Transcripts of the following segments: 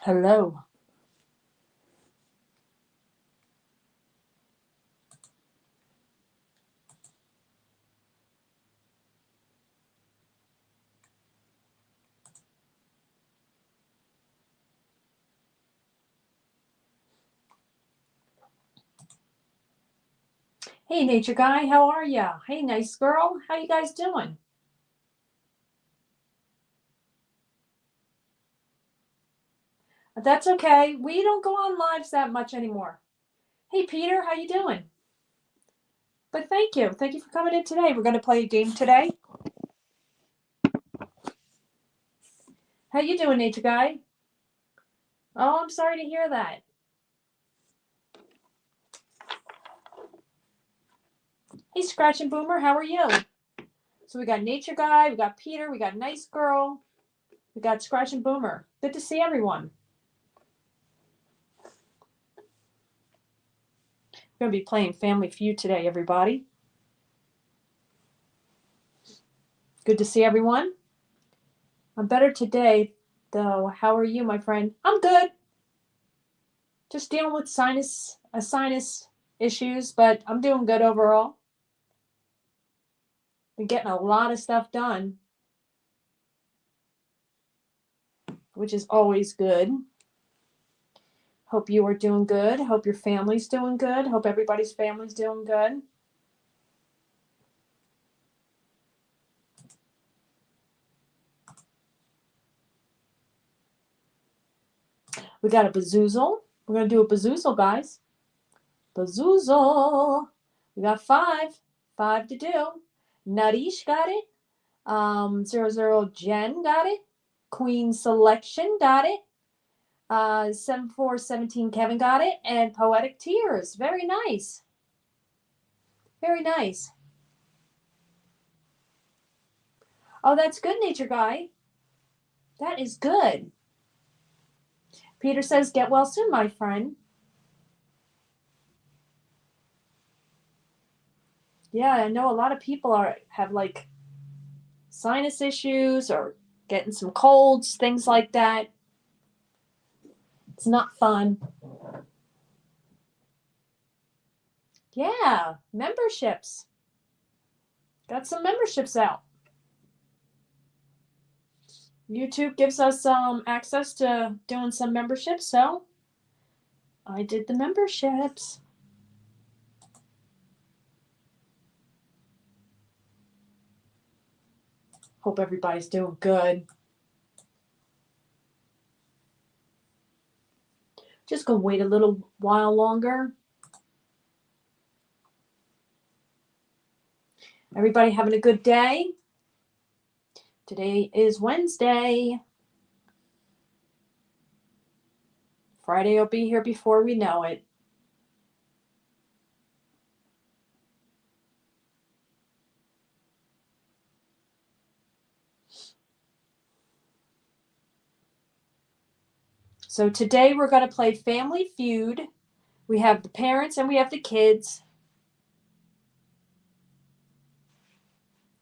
Hello. Hey, nature guy, how are ya? Hey, nice girl, how you guys doing? That's okay. We don't go on lives that much anymore. Hey, Peter, how you doing? But thank you. Thank you for coming in today. We're going to play a game today. How you doing, nature guy? Oh, I'm sorry to hear that. Hey, Scratch and Boomer, how are you? So we got nature guy, we got Peter, we got nice girl, we got Scratch and Boomer. Good to see everyone. We're going to be playing Family Feud today, everybody. Good to see everyone. I'm better today, though. How are you, my friend? I'm good. Just dealing with sinus issues, but I'm doing good overall. Been getting a lot of stuff done, which is always good. Hope you are doing good. Hope your family's doing good. Hope everybody's family's doing good. We got a bazoozle. We're going to do a bazoozle, guys. Bazoozle. We got five to do. Nuttish got it. 00 Jen got it. Queen Selection got it. 7417 Kevin got it. And Poetic Tears. Very nice. Very nice. Oh, that's good, nature guy. That is good. Peter says, get well soon, my friend. Yeah, I know a lot of people have like sinus issues or getting some colds, things like that. It's not fun. Yeah, memberships. Got some memberships out. YouTube gives us access to doing some memberships, so I did the memberships. Hope everybody's doing good. Just gonna wait a little while longer. Everybody having a good day? Today is Wednesday. Friday will be here before we know it. So today we're going to play Family Feud. We have the parents and we have the kids.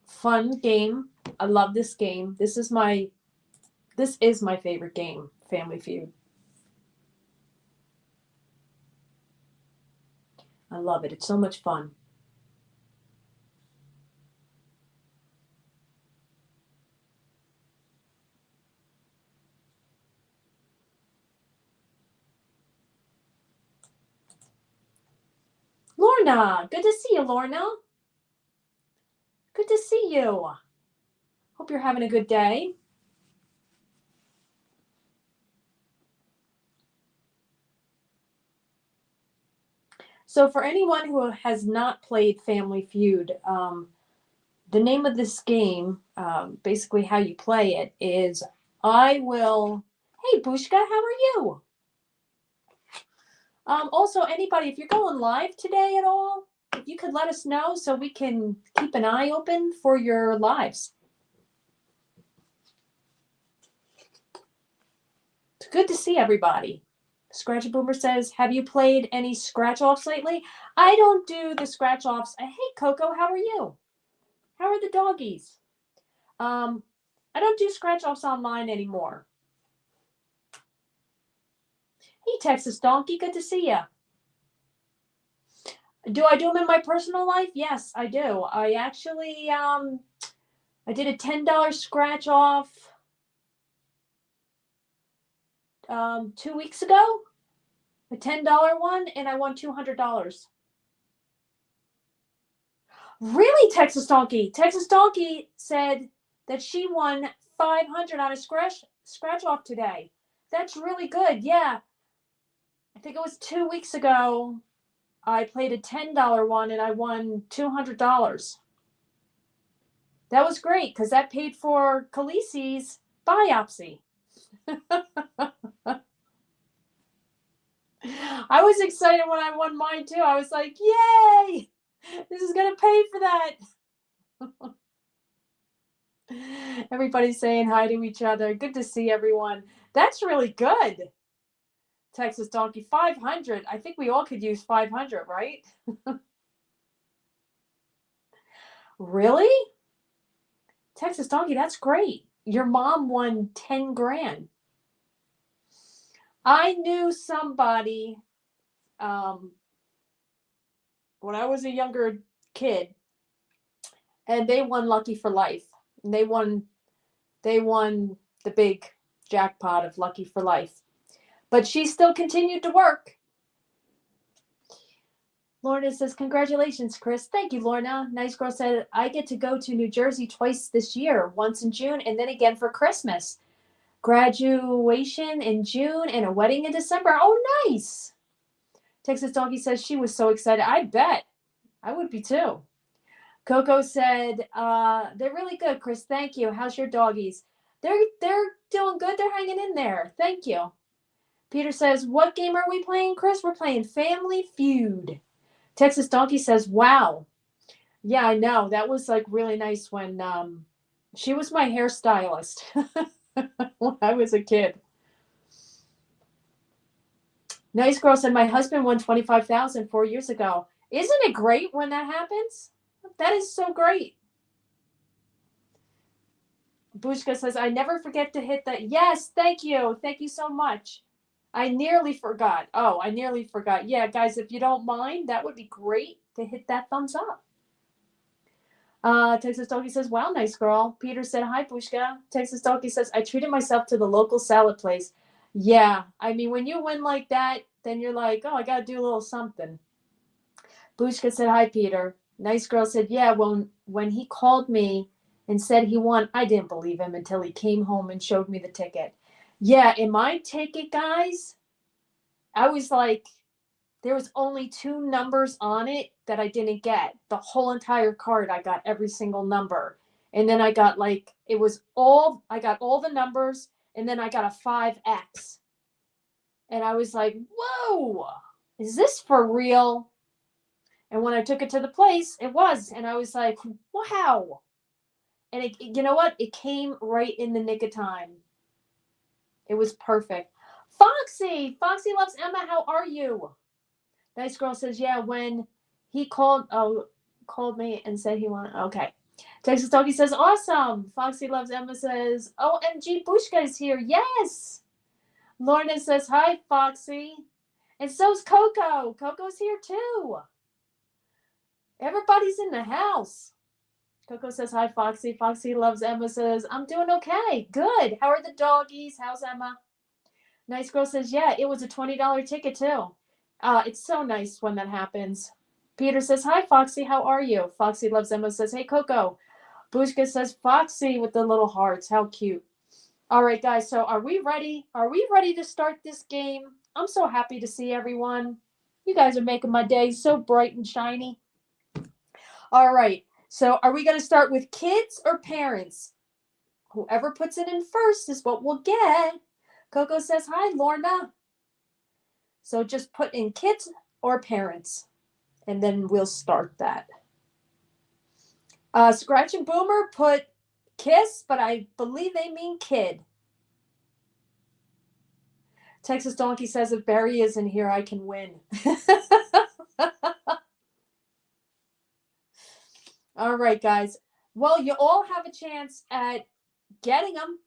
Fun game. I love this game. This is my favorite game, Family Feud. I love it. It's so much fun. Lorna, good to see you, Lorna. Good to see you. Hope you're having a good day. So for anyone who has not played Family Feud, the name of this game, basically how you play it is I will, hey Bushka, how are you? Also, anybody, if you're going live today at all, if you could let us know so we can keep an eye open for your lives. It's good to see everybody. Scratch Boomer says, have you played any scratch offs lately? I don't do the scratch offs. Hey, Coco, how are you? How are the doggies? I don't do scratch offs online anymore. Hey, Texas Donkey, good to see you. Do I do them in my personal life? Yes, I do. I actually, I did a $10 scratch off 2 weeks ago, a $10 one, and I won $200. Really, Texas Donkey? Texas Donkey said that she won 500 on a scratch off today. That's really good. Yeah, I think it was 2 weeks ago. I played a $10 one and I won $200. That was great because that paid for Khaleesi's biopsy. I was excited when I won mine too. I was like, yay! This is going to pay for that. Everybody's saying hi to each other. Good to see everyone. That's really good. Texas Donkey, 500. I think we all could use 500, right? Really? Texas Donkey, that's great. Your mom won 10 grand. I knew somebody when I was a younger kid, and they won Lucky for Life. And they won the big jackpot of Lucky for Life. But she still continued to work. Lorna says, congratulations, Chris. Thank you, Lorna. Nice Girl said, I get to go to New Jersey twice this year, once in June and then again for Christmas. Graduation in June and a wedding in December. Oh, nice. Texas Donkey says she was so excited. I bet. I would be too. Coco said, they're really good, Chris. Thank you. How's your doggies? They're doing good. They're hanging in there. Thank you. Peter says, what game are we playing, Chris? We're playing Family Feud. Texas Donkey says, wow. Yeah, I know. That was like really nice when she was my hairstylist when I was a kid. Nice Girl said, my husband won 25,000 4 years ago. Isn't it great when that happens? That is so great. Bushka says, I never forget to hit that. Yes, thank you. Thank you so much. I nearly forgot. Oh, I nearly forgot. Yeah, guys, if you don't mind, that would be great to hit that thumbs up. Texas Donkey says, wow, nice girl. Peter said, hi, Bushka. Texas Donkey says, I treated myself to the local salad place. Yeah, I mean, when you win like that, then you're like, oh, I got to do a little something. Bushka said, hi, Peter. Nice girl said, yeah, when he called me and said he won, I didn't believe him until he came home and showed me the ticket. Yeah, in my ticket, guys, I was like, there was only 2 numbers on it that I didn't get. The whole entire card, I got every single number. And then I got I got all the numbers, and then I got a 5X. And I was like, whoa, is this for real? And when I took it to the place, it was. And I was like, wow. And you know what? It came right in the nick of time. It was perfect. Foxy loves Emma. How are you? Nice Girl says, yeah, when he called me and said he wanted, okay. Texas Doggy says, awesome. Foxy loves Emma says, OMG, Bushka is here. Yes. Lorna says, hi, Foxy. And so's Coco. Coco's here too. Everybody's in the house. Coco says, hi, Foxy. Foxy loves Emma says, I'm doing okay. Good. How are the doggies? How's Emma? Nice Girl says, yeah, it was a $20 ticket too. It's so nice when that happens. Peter says, hi, Foxy. How are you? Foxy loves Emma says, hey, Coco. Bushka says, Foxy with the little hearts. How cute. All right, guys. So are we ready? Are we ready to start this game? I'm so happy to see everyone. You guys are making my day so bright and shiny. All right. So are we going to start with kids or parents? Whoever puts it in first is what we'll get. Coco says, hi, Lorna. So just put in kids or parents, and then we'll start that. Scratch and Boomer put kiss, but I believe they mean kid. Texas Donkey says, if Barry isn't here, I can win. All right, guys. Well, you all have a chance at getting them,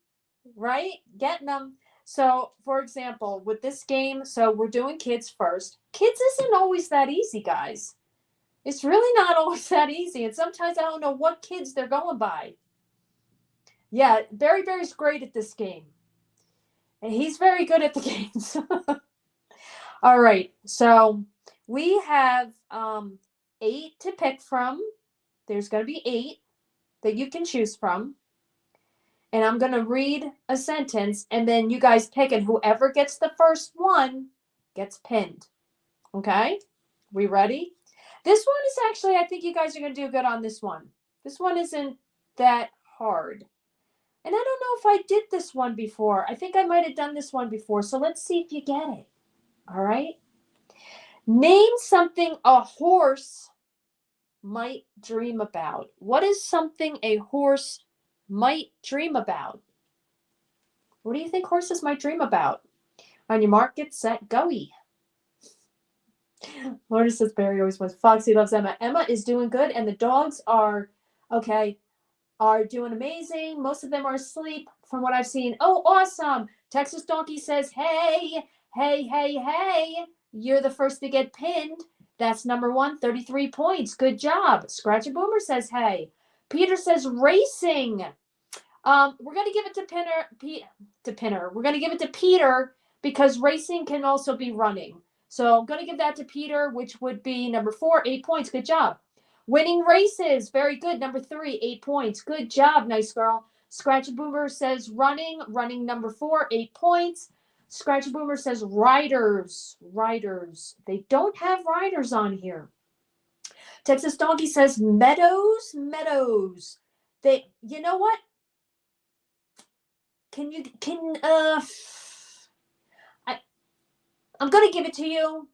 right? Getting them. So, for example, with this game, so we're doing kids first. Kids isn't always that easy, guys. It's really not always that easy. And sometimes I don't know what kids they're going by. Yeah, Berry Berry's great at this game. And he's very good at the games. All right. So we have 8 to pick from. There's going to be 8 that you can choose from. And I'm going to read a sentence, and then you guys pick, and whoever gets the first one gets pinned. Okay? We ready? This one is actually, I think you guys are going to do good on this one. This one isn't that hard. And I don't know if I did this one before. I think I might have done this one before. So let's see if you get it. All right? Name something a horse might dream about. What is something a horse might dream about? What do you think horses might dream about? On your mark, get set, go-y. Lorna says Barry always wins. Foxy loves Emma. Emma is doing good, and the dogs are, okay, are doing amazing. Most of them are asleep from what I've seen. Oh, awesome. Texas Donkey says, hey, hey, hey, hey. You're the first to get pinned. That's number 1, 33 points. Good job. Scratchy Boomer says, hey. Peter says, racing. We're going to give it to Pinner. We're going to give it to Peter because racing can also be running. So I'm going to give that to Peter, which would be number 4, 8 points. Good job. Winning races. Very good. Number 3, 8 points. Good job. Nice girl. Scratchy Boomer says running. Running number 4, 8 points. Scratchy Boomer says riders. Riders. They don't have riders on here. Texas Donkey says meadows. Meadows. You know what? I'm going to give it to you.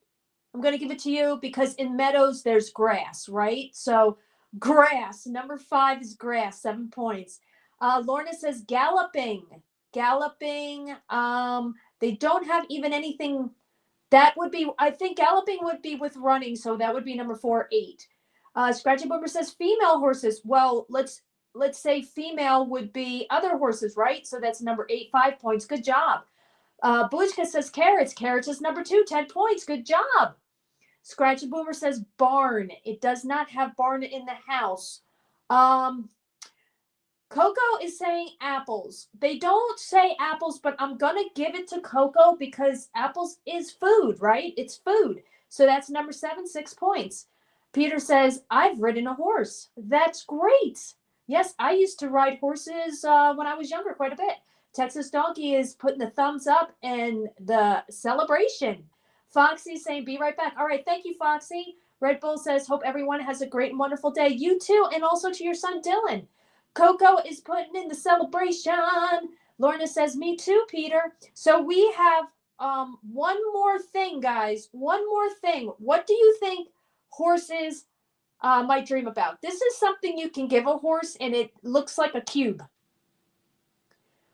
I'm going to give it to you because in meadows there's grass, right? So grass, number 5 is grass, 7 points. Lorna says galloping. Galloping. They don't have even anything. That would be, I think galloping would be with running, so that would be number 4, 8. Scratchy Boomer says female horses. Well, let's say female would be other horses, right? So that's number 8, 5 points. Good job. Bushka says carrots. Carrots is number 2, 10 points. Good job. Scratchy Boomer says barn. It does not have barn in the house. Coco is saying apples. They don't say apples, but I'm going to give it to Coco because apples is food, right? It's food. So that's number 7, 6 points. Peter says, I've ridden a horse. That's great. Yes, I used to ride horses when I was younger quite a bit. Texas Donkey is putting the thumbs up and the celebration. Foxy saying, be right back. All right, thank you, Foxy. Red Bull says, hope everyone has a great and wonderful day. You too, and also to your son, Dylan. Coco is putting in the celebration. Lorna says, me too, Peter. So we have one more thing, guys. One more thing. What do you think horses might dream about? This is something you can give a horse, and it looks like a cube.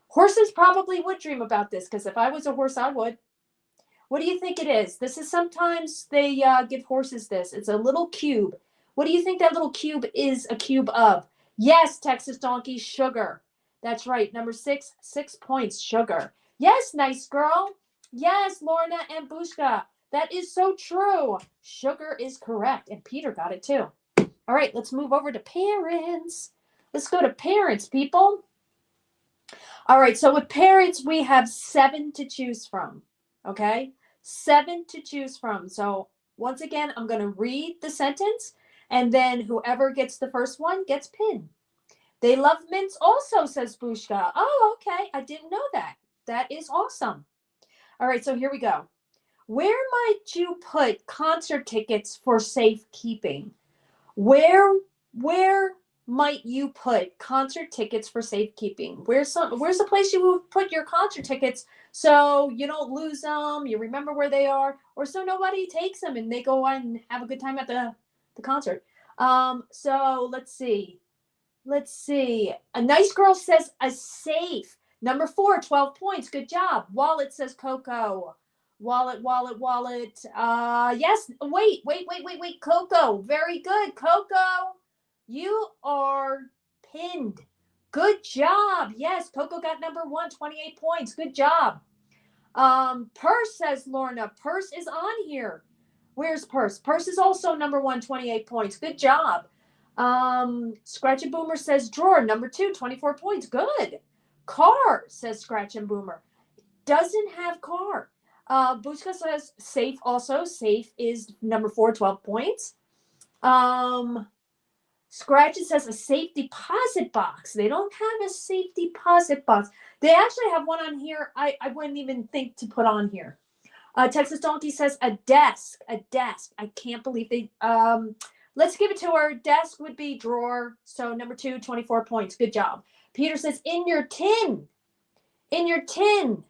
Horses probably would dream about this, because if I was a horse, I would. What do you think it is? This is sometimes they give horses this. It's a little cube. What do you think that little cube is a cube of? Yes, Texas Donkey, sugar. That's right. Number 6, 6 points, sugar. Yes, nice girl. Yes, Lorna and Bushka. That is so true. Sugar is correct. And Peter got it too. All right, let's move over to parents. Let's go to parents, people. All right, so with parents, we have 7 to choose from. Okay? 7 to choose from. So once again, I'm going to read the sentence, and then whoever gets the first one gets pinned. They love mints also, says Bushka. Oh, okay. I didn't know that. That is awesome. All right, so here we go. Where might you put concert tickets for safekeeping? Where might you put concert tickets for safekeeping? Where's the place you would put your concert tickets so you don't lose them, you remember where they are, or so nobody takes them and they go on and have a good time at the concert? So let's see. A nice girl says a safe. Number 4, 12 points. Good job. Wallet says Coco. Wallet. Yes. Wait. Coco. Very good. Coco, you are pinned. Good job. Yes. Coco got number 1, 28 points. Good job. Purse, says Lorna. Purse is on here. Where's Purse? Purse is also number 1, 28 points. Good job. Scratch and Boomer says drawer, number 2, 24 points. Good. Car, says Scratch and Boomer. Doesn't have car. Bushka says safe also. Safe is number 4, 12 points. Scratch, it says a safe deposit box. They don't have a safe deposit box. They actually have one on here I wouldn't even think to put on here. Texas Donkey says a desk. A desk. I can't believe they let's give it to her. Desk would be drawer. So number 2, 24 points. Good job. Peter says in your tin. In your tin.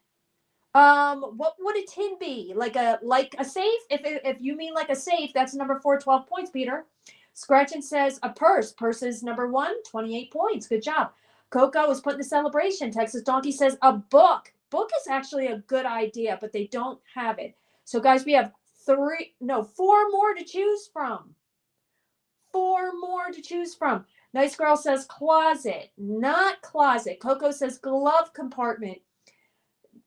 What would a tin be? Like a safe? If you mean like a safe, that's number 4, 12 points, Peter. Scratchin says a purse. Purse is number 1, 28 points. Good job. Coco is putting the celebration. Texas Donkey says a book. Book is actually a good idea, but they don't have it. So guys, we have 4 more to choose from. 4 more to choose from. Nice Girl says closet, not closet. Coco says glove compartment.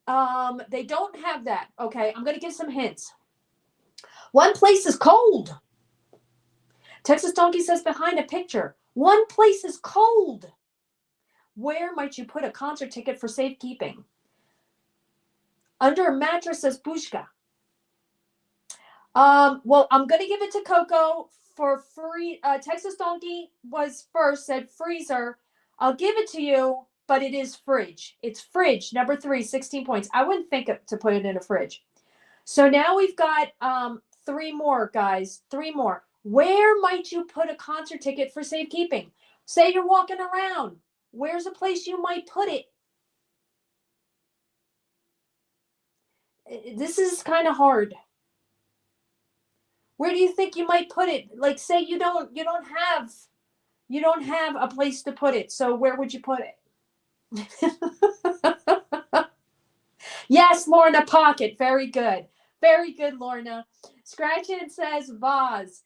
They don't have that. Okay, I'm going to give some hints. One place is cold. Texas Donkey says behind a picture. One place is cold. Where might you put a concert ticket for safekeeping? Under a mattress, says Bushka. Well, I'm going to give it to Coco for free. Texas Donkey was first, said freezer. I'll give it to you, but it is fridge. It's fridge, number 3, 16 points. I wouldn't think to put it in a fridge. So now we've got 3 more, guys. 3 more. Where might you put a concert ticket for safekeeping? Say you're walking around. Where's a place you might put it? This is kind of hard. Where do you think you might put it? Like, say you don't have a place to put it. So where would you put it? Yes, Lorna, pocket. Very good. Very good, Lorna. Scratch It says vase.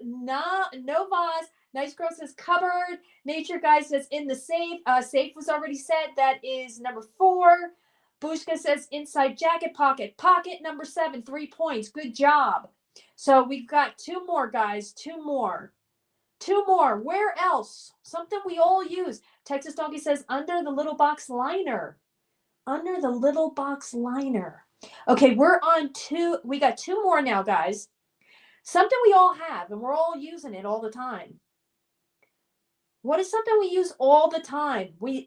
No vase. Nice Girl says cupboard. Nature Guy says in the safe. Safe was already said. That is number 4. Bushka says inside jacket pocket. Pocket, number 7, 3 points. Good job. So we've got 2 more, guys. 2 more. 2 more. Where else? Something we all use. Texas Donkey says under the little box liner. Under the little box liner. Okay, we're on 2. We got 2 more now, guys. Something we all have, and we're all using it all the time. What is something we use all the time? We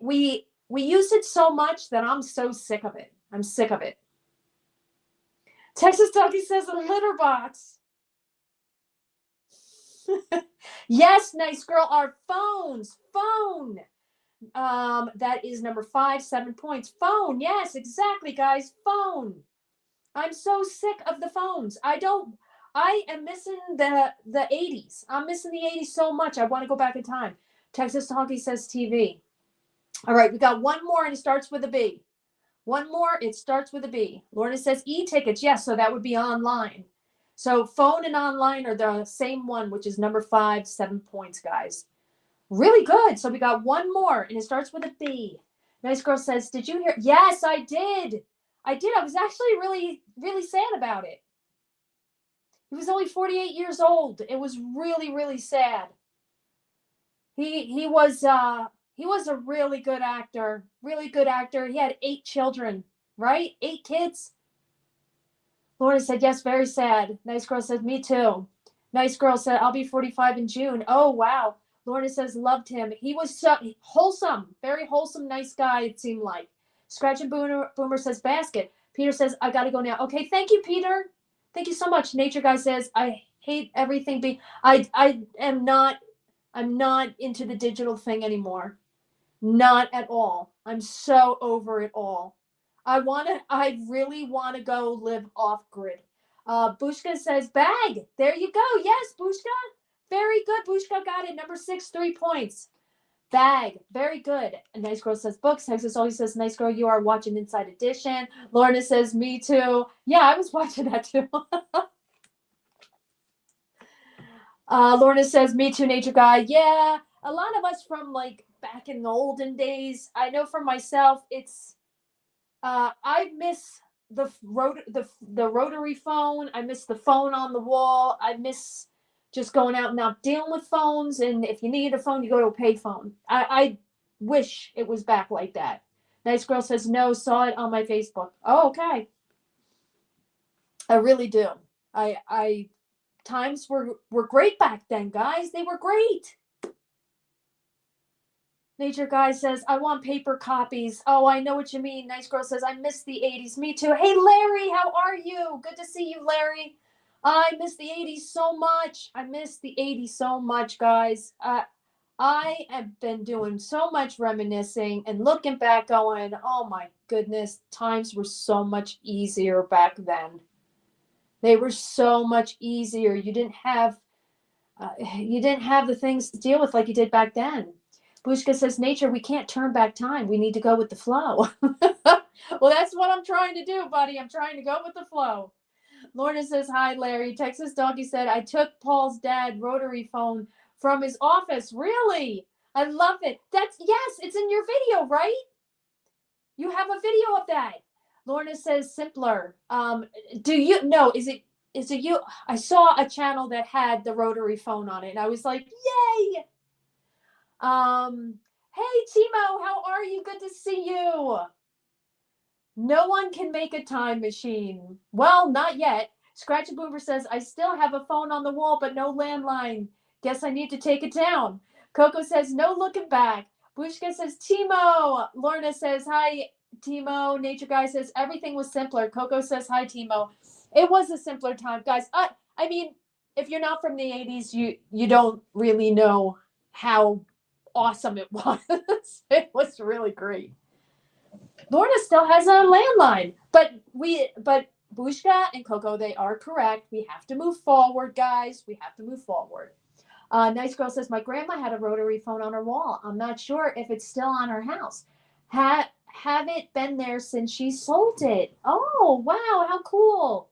use it so much that I'm so sick of it. I'm sick of it. Texas Donkey says a litter box. Yes, Nice Girl, our phones. Phone. That is number 5, 7 points. Phone. Yes, exactly, guys. Phone. I'm so sick of the phones. I am missing the 80s. I'm missing the 80s so much. I want to go back in time. Texas Donkey says TV. All right, we got 1 more and it starts with a B. 1 more, it starts with a B. Lorna says e-tickets. Yes, so that would be online. So phone and online are the same one, which is number 5, 7 points, guys. Really good. So we got 1 more and it starts with a B. Nice Girl says, did you hear? Yes, I did. I was actually really, really sad about it. He was only 48 years old. It was really, really sad. He was a really good actor. Really good actor. He had 8 children, right? 8 kids. Lorna said, yes, very sad. Nice Girl said, me too. Nice Girl said, I'll be 45 in June. Oh, wow. Lorna says, loved him. He was so wholesome, very wholesome, nice guy, it seemed like. Scratch and Boomer says, basket. Peter says, I got to go now. Okay, thank you, Peter. Thank you so much. Nature Guy says, I hate everything. I'm not into the digital thing anymore. Not at all. I'm so over it all. I really want to go live off grid. Bushka says bag. There you go. Yes, Bushka. Very good. Bushka got it. Number 6, 3 points. Bag. Very good. A Nice Girl says books. Texas always says, nice girl, you are watching Inside Edition. Lorna says, me too. Yeah, I was watching that too. Lorna says, me too, Nature Guy. Yeah, a lot of us from like back in the olden days. I know for myself, it's I miss the rotary phone. I miss the phone on the wall. I miss just going out and not dealing with phones. And if you need a phone, you go to a payphone. I wish it was back like that. Nice girl says no. Saw it on my Facebook. Oh, okay. I really do. I times were great back then, guys. They were great. Nature Guy says, I want paper copies. Oh, I know what you mean. Nice Girl says, I miss the 80s. Me too. Hey, Larry, how are you? Good to see you, Larry. I miss the 80s so much. I miss the 80s so much, guys. I have been doing so much reminiscing and looking back going, oh my goodness, times were so much easier back then. They were so much easier. You didn't have the things to deal with like you did back then. Bushka says, Nature, we can't turn back time. We need to go with the flow. Well, that's what I'm trying to do, buddy. I'm trying to go with the flow. Lorna says, hi, Larry. Texas Doggy said, I took Paul's dad rotary phone from his office. Really? I love it. Yes, it's in your video, right? You have a video of that. Lorna says, simpler. Do you know, is it you? I saw a channel that had the rotary phone on it, and I was like, yay. Hey, Timo, how are you? Good to see you. No one can make a time machine. Well, not yet. Scratchy Boomer says, I still have a phone on the wall, but no landline. Guess I need to take it down. Coco says, no looking back. Bushka says, Timo. Lorna says, hi, Timo. Nature Guy says, everything was simpler. Coco says, hi, Timo. It was a simpler time, guys. I mean, if you're not from the 80s, you don't really know how awesome it was. It was really great. Lorna still has a landline, but Bushka and Coco, they are correct. We have to move forward, guys. We have to move forward. Nice Girl says, my grandma had a rotary phone on her wall. I'm not sure if it's still on her house. Haven't been there since she sold it. Oh, wow, how cool.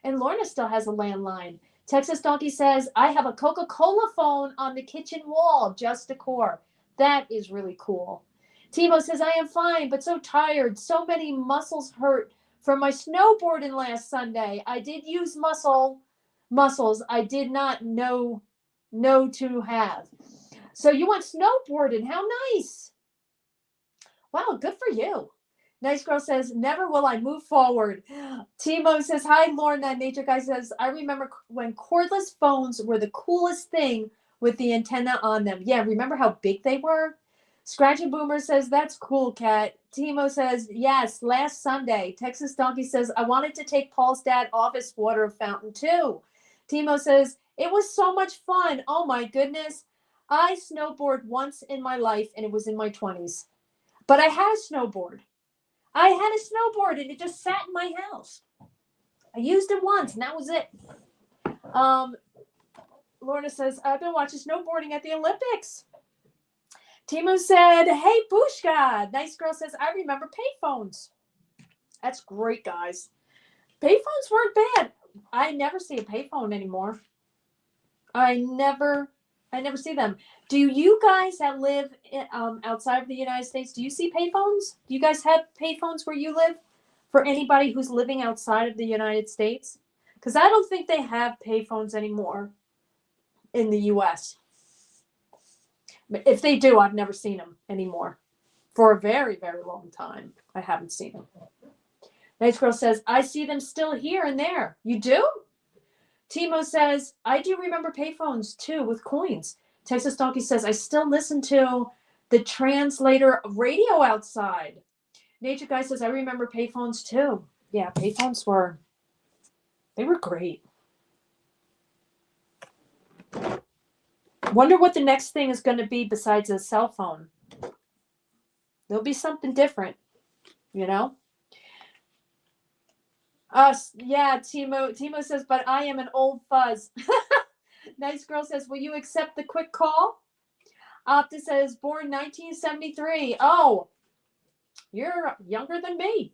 And Lorna still has a landline. Texas Donkey says, I have a Coca-Cola phone on the kitchen wall, just decor. That is really cool. Timo says, I am fine, but so tired. So many muscles hurt from my snowboarding last Sunday. I did use muscles I did not know to have. So you went snowboarding. How nice. Wow, good for you. Nice Girl says, never will I move forward. Timo says, hi, Lorna. Nature Guy says, I remember when cordless phones were the coolest thing with the antenna on them. Yeah, remember how big they were? Scratchy Boomer says, that's cool, Cat. Timo says, yes, last Sunday. Texas Donkey says, I wanted to take Paul's dad off his water fountain too. Timo says, it was so much fun. Oh my goodness. I snowboarded once in my life and it was in my 20s. But I had a snowboard. I had a snowboard and it just sat in my house. I used it once and that was it. Lorna says, I've been watching snowboarding at the Olympics. Timo said, hey, Bushka. Nice Girl says, I remember payphones. That's great, guys. Payphones weren't bad. I never see a payphone anymore. I never see them. Do you guys that live outside of the United States, do you see payphones? Do you guys have payphones where you live for anybody who's living outside of the United States? Because I don't think they have payphones anymore in the U.S. But if they do, I've never seen them anymore. For a very, very long time, I haven't seen them. Nice Girl says, I see them still here and there. You do? Timo says, I do remember payphones too with coins. Texas Donkey says, I still listen to the translator radio outside. Nature Guy says, I remember payphones too. Yeah, payphones were great. Wonder what the next thing is going to be besides a cell phone. There'll be something different, you know? Yeah, Timo says, but I am an old fuzz. Nice Girl says, will you accept the quick call? Opta says, born 1973. Oh, you're younger than me.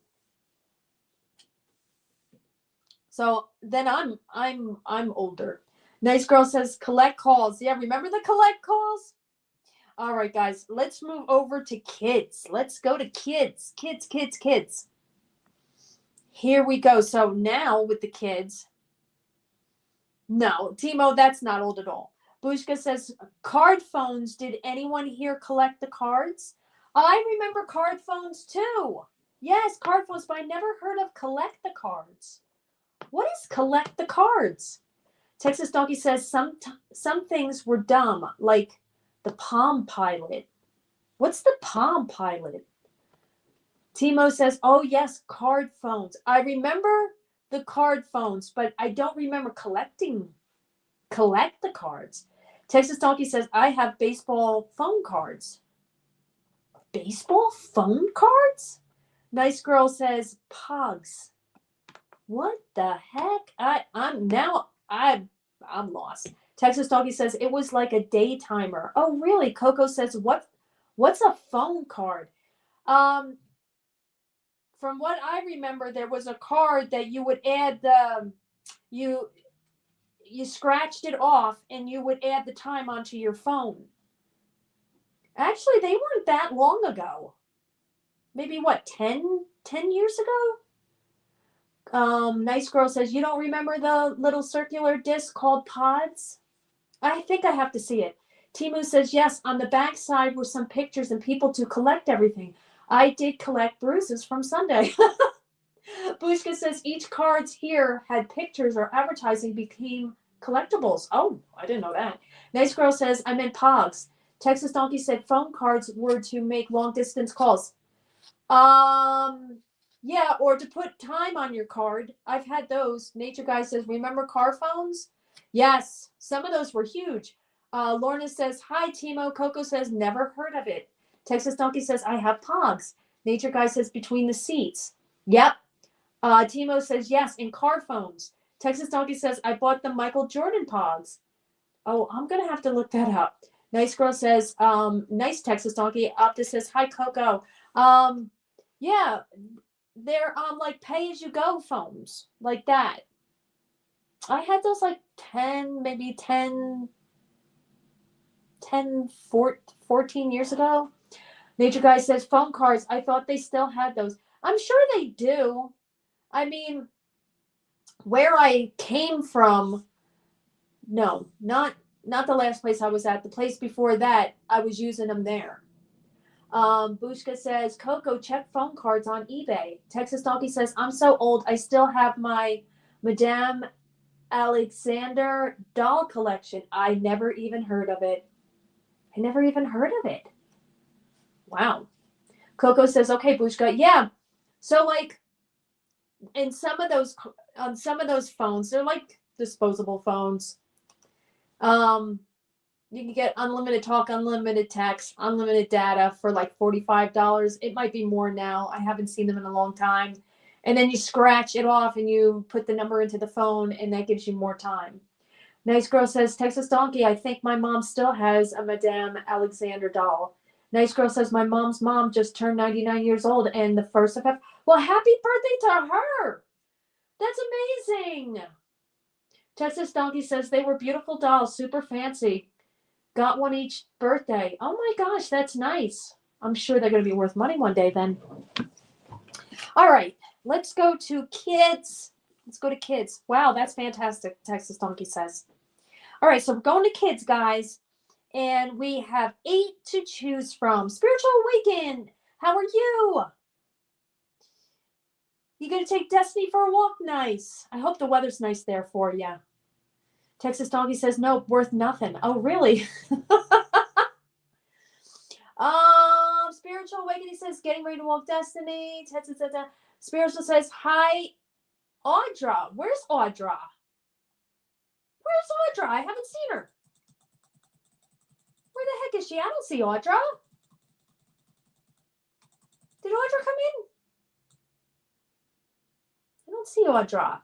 So then I'm older. Nice Girl says, collect calls. Yeah, remember the collect calls? All right, guys, let's move over to kids. Let's go to kids. Kids. Here we go. So now with the kids, no, Timo, that's not old at all. Bushka says, card phones. Did anyone here collect the cards? I remember card phones too. Yes, card phones, but I never heard of collect the cards. What is collect the cards? Texas Donkey says some things were dumb, like the Palm Pilot. What's the Palm Pilot? Timo says, oh yes, card phones. I remember the card phones, but I don't remember collect the cards. Texas Donkey says, I have baseball phone cards. Baseball phone cards? Nice Girl says, Pogs. What the heck? I'm lost. Texas Doggy says it was like a day timer. Oh really? Coco says what's a phone card? Um from what I remember, there was a card that you would add you scratched it off and you would add the time onto your phone. Actually, they weren't that long ago. Maybe what, 10 years ago? Nice Girl says, you don't remember the little circular disc called Pods? I think I have to see it. Timu says, yes, on the back side were some pictures and people to collect everything. I did collect bruises from Sunday. Bushka says, each cards here had pictures or advertising became collectibles. Oh, I didn't know that. Nice Girl says, I meant Pogs. Texas Donkey said phone cards were to make long distance calls. Yeah, or to put time on your card. I've had those. Nature Guy says, remember car phones? Yes, some of those were huge. Lorna says, hi, Timo. Coco says, never heard of it. Texas Donkey says, I have Pogs. Nature Guy says, between the seats. Yep. Timo says, yes, in car phones. Texas Donkey says, I bought the Michael Jordan Pogs. Oh, I'm going to have to look that up. Nice Girl says, nice Texas Donkey. Optus says, hi, Coco. Yeah, they're like pay-as-you-go phones, like that. I had those like 14 years ago. Nature Guy says, phone cards, I thought they still had those. I'm sure they do. I mean, where I came from, no, not the last place I was at. The place before that, I was using them there. Bushka says, Coco, check phone cards on eBay. Texas Donkey says, I'm so old, I still have my Madame Alexander doll collection. I never even heard of it. Wow. Coco says, okay, Bushka, yeah. So like in some of those on some of those phones, they're like disposable phones. You can get unlimited talk, unlimited text, unlimited data for like $45. It might be more now. I haven't seen them in a long time. And then you scratch it off and you put the number into the phone and that gives you more time. Nice Girl says, Texas Donkey, I think my mom still has a Madame Alexander doll. Nice Girl says, my mom's mom just turned 99 years old and the first of February. Well, happy birthday to her. That's amazing. Texas Donkey says, they were beautiful dolls, super fancy. Got one each birthday. Oh my gosh, that's nice. I'm sure they're going to be worth money one day then. All right, let's go to kids. Let's go to kids. Wow, that's fantastic, Texas Donkey says. All right, so we're going to kids, guys. And we have 8 to choose from. Spiritual Awaken, how are you? You going to take Destiny for a walk? Nice. I hope the weather's nice there for you. Texas Donkey says, no, worth nothing. Oh, really? Spiritual Awakening says, getting ready to walk Destiny. Spiritual says, hi, Audra. Where's Audra? Where's Audra? I haven't seen her. Where the heck is she? I don't see Audra. Did Audra come in? I don't see Audra.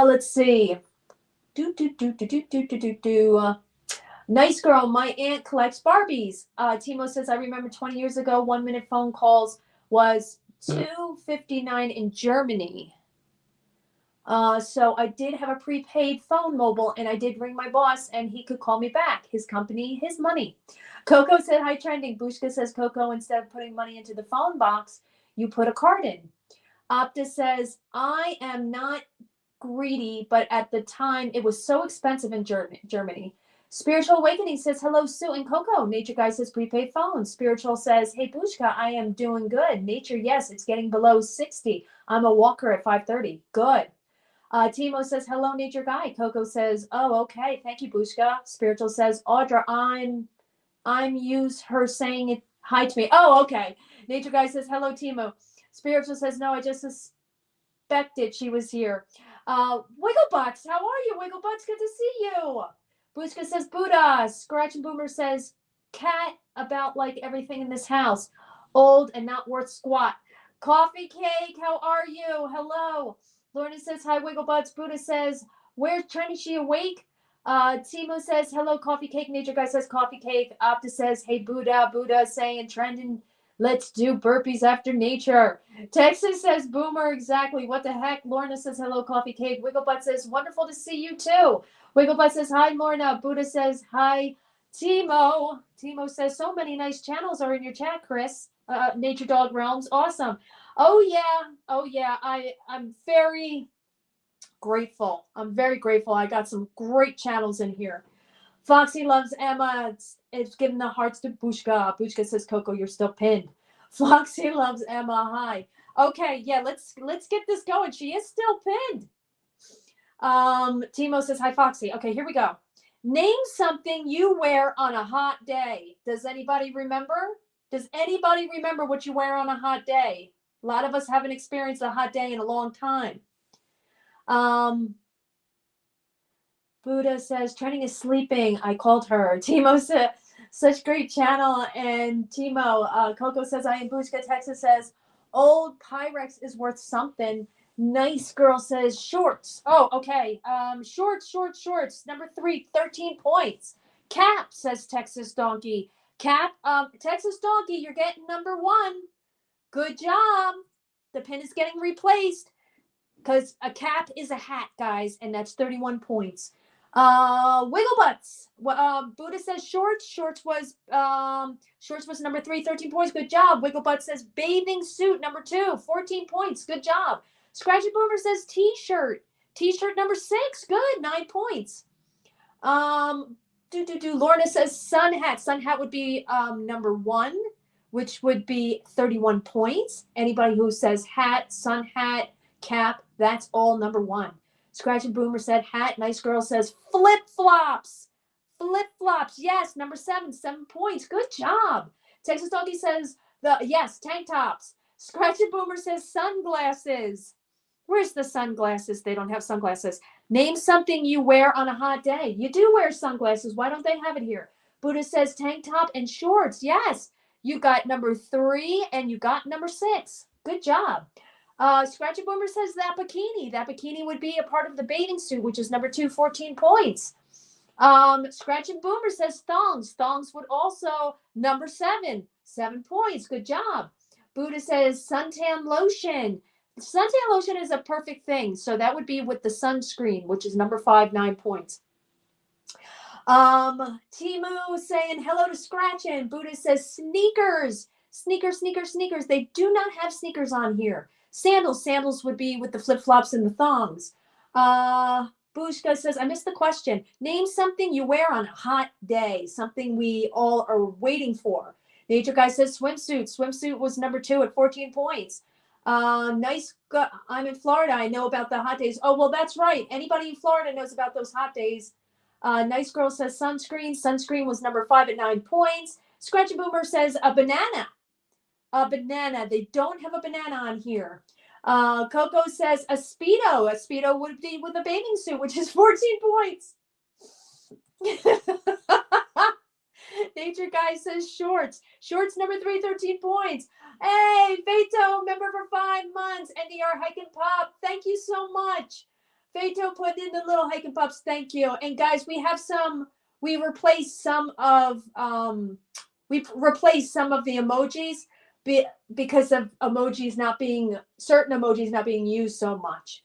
Let's see. Nice Girl, my aunt collects Barbies. Timo says, I remember 20 years ago, 1-minute phone calls was $2.59 in Germany. So I did have a prepaid phone mobile, and I did ring my boss, and he could call me back. His company, his money. Coco said, hi, trending. Bushka says, Coco, instead of putting money into the phone box, you put a card in. Opta says, I am not greedy, but at the time it was so expensive in Germany. Spiritual Awakening says, hello, Sue and Coco. Nature Guy says, prepaid phone. Spiritual says, hey, Bushka, I am doing good. Nature, yes, it's getting below 60. I'm a walker at 5:30. Good. Timo says, hello, Nature Guy. Coco says, oh, okay. Thank you, Bushka. Spiritual says, Audra, I'm used her saying it hi to me. Oh, okay. Nature Guy says, hello, Timo. Spiritual says, no, I just suspected she was here. Wigglebutts, how are you, Wigglebutts? Good to see you. Bushka says, Buddha. Scratch and Boomer says, cat about like everything in this house. Old and not worth squat. Coffee Cake, how are you? Hello. Lorna says, hi, Wigglebutts. Buddha says, where's Trendy? She awake? Timo says, hello, Coffee Cake. Nature Guy says, Coffee Cake. Opta says, hey, Buddha. Buddha saying, trending, let's do burpees after nature. Texas says, Boomer, exactly. What the heck? Lorna says, hello, Coffee Cake. Wigglebutt says, wonderful to see you too. Wigglebutt says, hi, Lorna. Buddha says, hi, Timo. Timo says, so many nice channels are in your chat, Chris. Nature Dog Realms, awesome. Oh yeah. I'm very grateful. I'm very grateful. I got some great channels in here. Foxy loves Emma. It's giving the hearts to Bushka. Bushka says, Coco, you're still pinned. Foxy loves Emma. Hi. Okay, yeah, let's get this going. She is still pinned. Timo says, hi, Foxy. Okay, here we go. Name something you wear on a hot day. Does anybody remember? Does anybody remember what you wear on a hot day? A lot of us haven't experienced a hot day in a long time. Buddha says, trending is sleeping. I called her. Timo said, such great channel. And Timo, Coco says, I am Bushka. Texas says, old Pyrex is worth something. Nice girl says, shorts. Oh, okay. Shorts. Number 3, 13 points. Cap, says Texas Donkey. Cap, Texas Donkey, you're getting number 1. Good job. The pin is getting replaced because a cap is a hat, guys, and that's 31 points. Wigglebutts. Buddha says shorts. Shorts was number 3, 13 points. Good job. Wigglebutt says bathing suit, number 2, 14 points. Good job. Scratchy Boomer says t-shirt. T-shirt number 6. Good, 9 points. Lorna says sun hat. Sun hat would be number 1, which would be 31 points. Anybody who says hat, sun hat, cap, that's all number 1. Scratch and Boomer said hat. Nice girl says flip-flops. Flip-flops. Yes, number 7, 7 points. Good job. Texas Donkey says yes, tank tops. Scratch and Boomer says sunglasses. Where's the sunglasses? They don't have sunglasses. Name something you wear on a hot day. You do wear sunglasses. Why don't they have it here? Buddha says tank top and shorts. Yes. You got number 3 and you got number 6. Good job. Scratchy Boomer says that bikini. That bikini would be a part of the bathing suit, which is number 2, 14 points. Scratchy Boomer says thongs. Thongs would also number 7, 7 points. Good job. Buddha says suntan lotion. Suntan lotion is a perfect thing. So that would be with the sunscreen, which is number 5, 9 points. Timu saying hello to Scratchin'. Buddha says sneakers. Sneakers. They do not have sneakers on here. Sandals would be with the flip-flops and the thongs. Bushka says, I missed the question. Name something you wear on a hot day. Something we all are waiting for. Nature Guy says swimsuit. Swimsuit was number 2 at 14 points. I'm in Florida. I know about the hot days. Oh, well, that's right. Anybody in Florida knows about those hot days. Nice Girl says sunscreen. Sunscreen was number 5 at 9 points. Scratchy Boomer says a banana. A banana. They don't have a banana on here. Coco says a Speedo. A Speedo would be with a bathing suit, which is 14 points. Nature Guy says shorts. Shorts number 3, 13 points. Hey, Feito, member for 5 months. NDR Hike and Pop. Thank you so much. Feito put in the little hike and pups. Thank you. And guys, we replaced some of the emojis because of certain emojis not being used so much.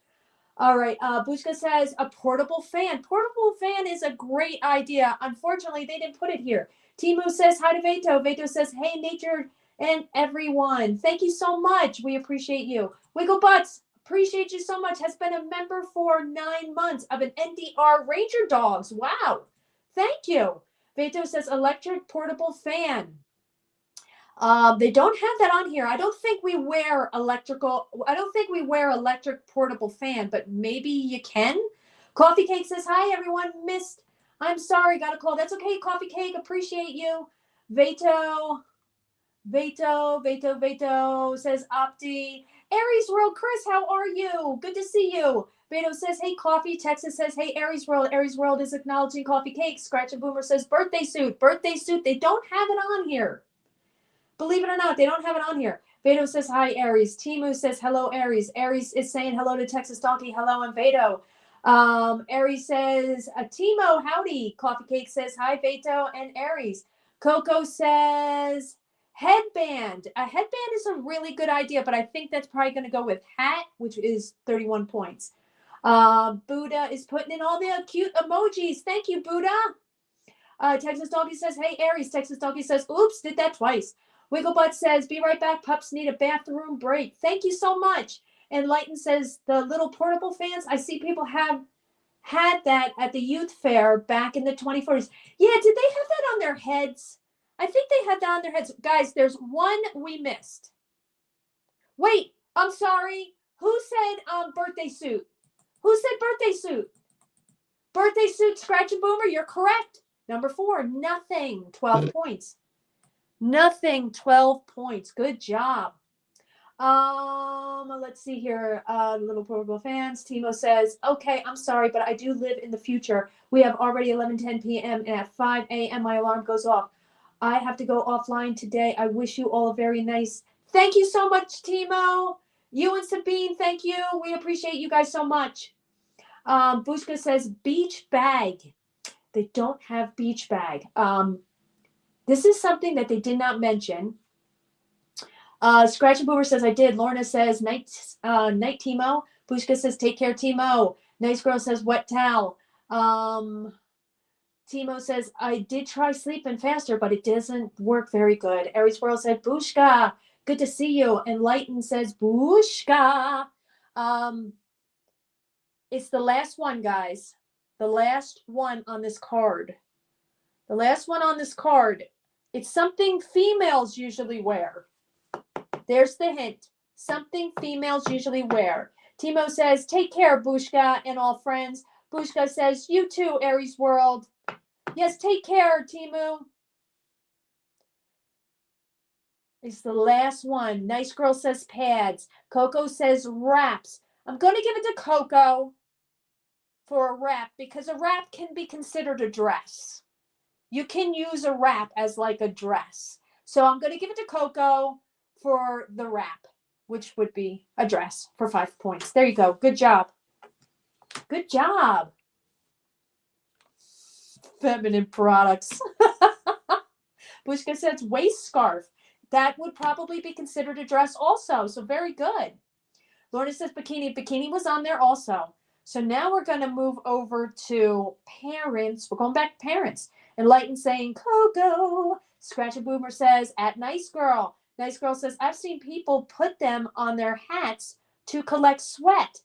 All right. Bushka says a portable fan. Portable fan is a great idea. Unfortunately, they didn't put it here. Timu says hi to Veto. Veto says, hey, nature and everyone. Thank you so much. We appreciate you. Wiggle Butts, appreciate you so much. Has been a member for 9 months of an NDR Ranger Dogs. Wow. Thank you. Veto says electric portable fan. They don't have that on here. I don't think we wear electric portable fan, but maybe you can. Coffee Cake says, hi, everyone. Missed. I'm sorry, got a call. That's okay, Coffee Cake. Appreciate you. Veto says, Opti. Aries World, Chris, how are you? Good to see you. Beto says, hey, Coffee. Texas says, hey, Aries World. Aries World is acknowledging Coffee Cake. Scratch and Boomer says, birthday suit. Birthday suit. They don't have it on here. Believe it or not, they don't have it on here. Beto says, hi, Aries. Timu says, hello, Aries. Aries is saying hello to Texas Donkey. Hello, and Beto. Aries says, Timo, howdy. Coffee Cake says, hi, Beto and Aries. Coco says, headband. A headband is a really good idea, but I think that's probably going to go with hat, which is 31 points. Buddha is putting in all the cute emojis. Thank you, Buddha. Texas Doggy says, hey, Aries. Texas Doggy says, oops, did that twice. Wigglebutt says, be right back. Pups need a bathroom break. Thank you so much. And Lighten says, the little portable fans, I see people have had that at the youth fair back in the 2040s. Yeah, did they have that on their heads? I think they had that on their heads. Guys, there's one we missed. Wait, I'm sorry. Who said birthday suit? Who said birthday suit? Birthday suit, Scratch and Boomer, you're correct. Number 4, nothing, 12 points. Nothing, 12 points. Good job. Let's see here. Little portable fans. Timo says, okay, I'm sorry, but I do live in the future. We have already 11:10 p.m. and at 5 a.m. my alarm goes off. I have to go offline today. I wish you all a very nice. Thank you so much, Timo. You and Sabine, thank you. We appreciate you guys so much. Bushka says beach bag. They don't have beach bag. This is something that they did not mention. Scratch and Boomer says I did. Lorna says night Timo. Bushka says take care Timo. Nice Girl says wet towel. Timo says I did try sleeping faster, but it doesn't work very good. Aries World said Bushka. Good to see you. And Lighten says Bushka. It's the last one, guys. The last one on this card. The last one on this card. It's something females usually wear. There's the hint. Something females usually wear. Timo says, take care, Bushka and all friends. Bushka says, you too, Aries World. Yes, take care, Timu. It's the last one. Nice Girl says pads. Coco says wraps. I'm going to give it to Coco for a wrap because a wrap can be considered a dress. You can use a wrap as like a dress. So I'm going to give it to Coco for the wrap, which would be a dress for 5 points. There you go. Good job. Good job. Feminine products. Bushka says waist scarf. That would probably be considered a dress also. So very good. Lorna says bikini. Bikini was on there also. So now we're going to move over to parents. We're going back to parents. Enlighten saying Coco. Scratch and Boomer says at Nice Girl. Nice Girl says I've seen people put them on their hats to collect sweat.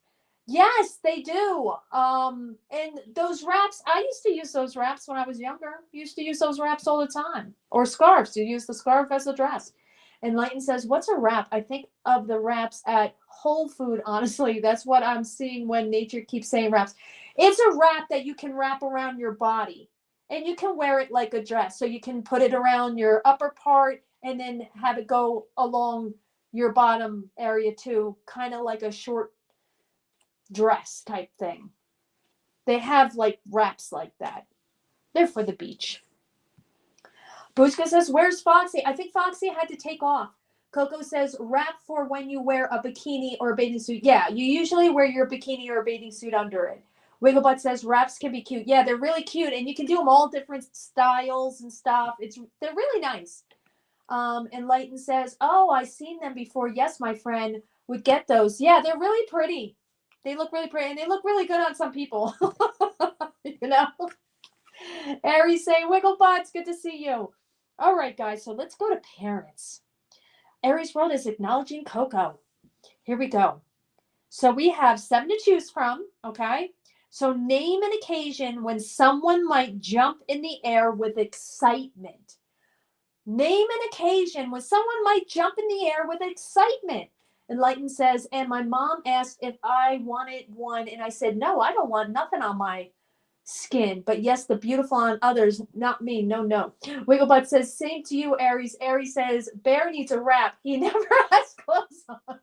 Yes, they do. And those wraps, I used to use those wraps when I was younger. Used to use those wraps all the time. Or scarves. You use the scarf as a dress. And Lighten says, what's a wrap? I think of the wraps at Whole Food, honestly. That's what I'm seeing when nature keeps saying wraps. It's a wrap that you can wrap around your body. And you can wear it like a dress. So you can put it around your upper part and then have it go along your bottom area too. Kind of like a short dress type thing. They have like wraps like that. They're for the beach. Bushka says, where's Foxy? I think Foxy had to take off. Coco says, wrap for when you wear a bikini or a bathing suit. Yeah, you usually wear your bikini or a bathing suit under it. Wigglebutt says, wraps can be cute. Yeah, they're really cute, and you can do them all different styles and stuff. They're really nice. And Lighten says, oh, I've seen them before. Yes, my friend would get those. Yeah, they're really pretty. They look really pretty, and they look really good on some people. You know? Aries saying, Wigglebots, good to see you. All right, guys, so let's go to parents. Aries World is acknowledging Coco. Here we go. So we have 7 to choose from, okay? So name an occasion when someone might jump in the air with excitement. Name an occasion when someone might jump in the air with excitement. Enlightened says, and my mom asked if I wanted one, and I said, no, I don't want nothing on my skin. But yes, the beautiful on others, not me. No, no. Wigglebutt says, same to you, Aries. Aries says, Bear needs a wrap. He never has clothes on.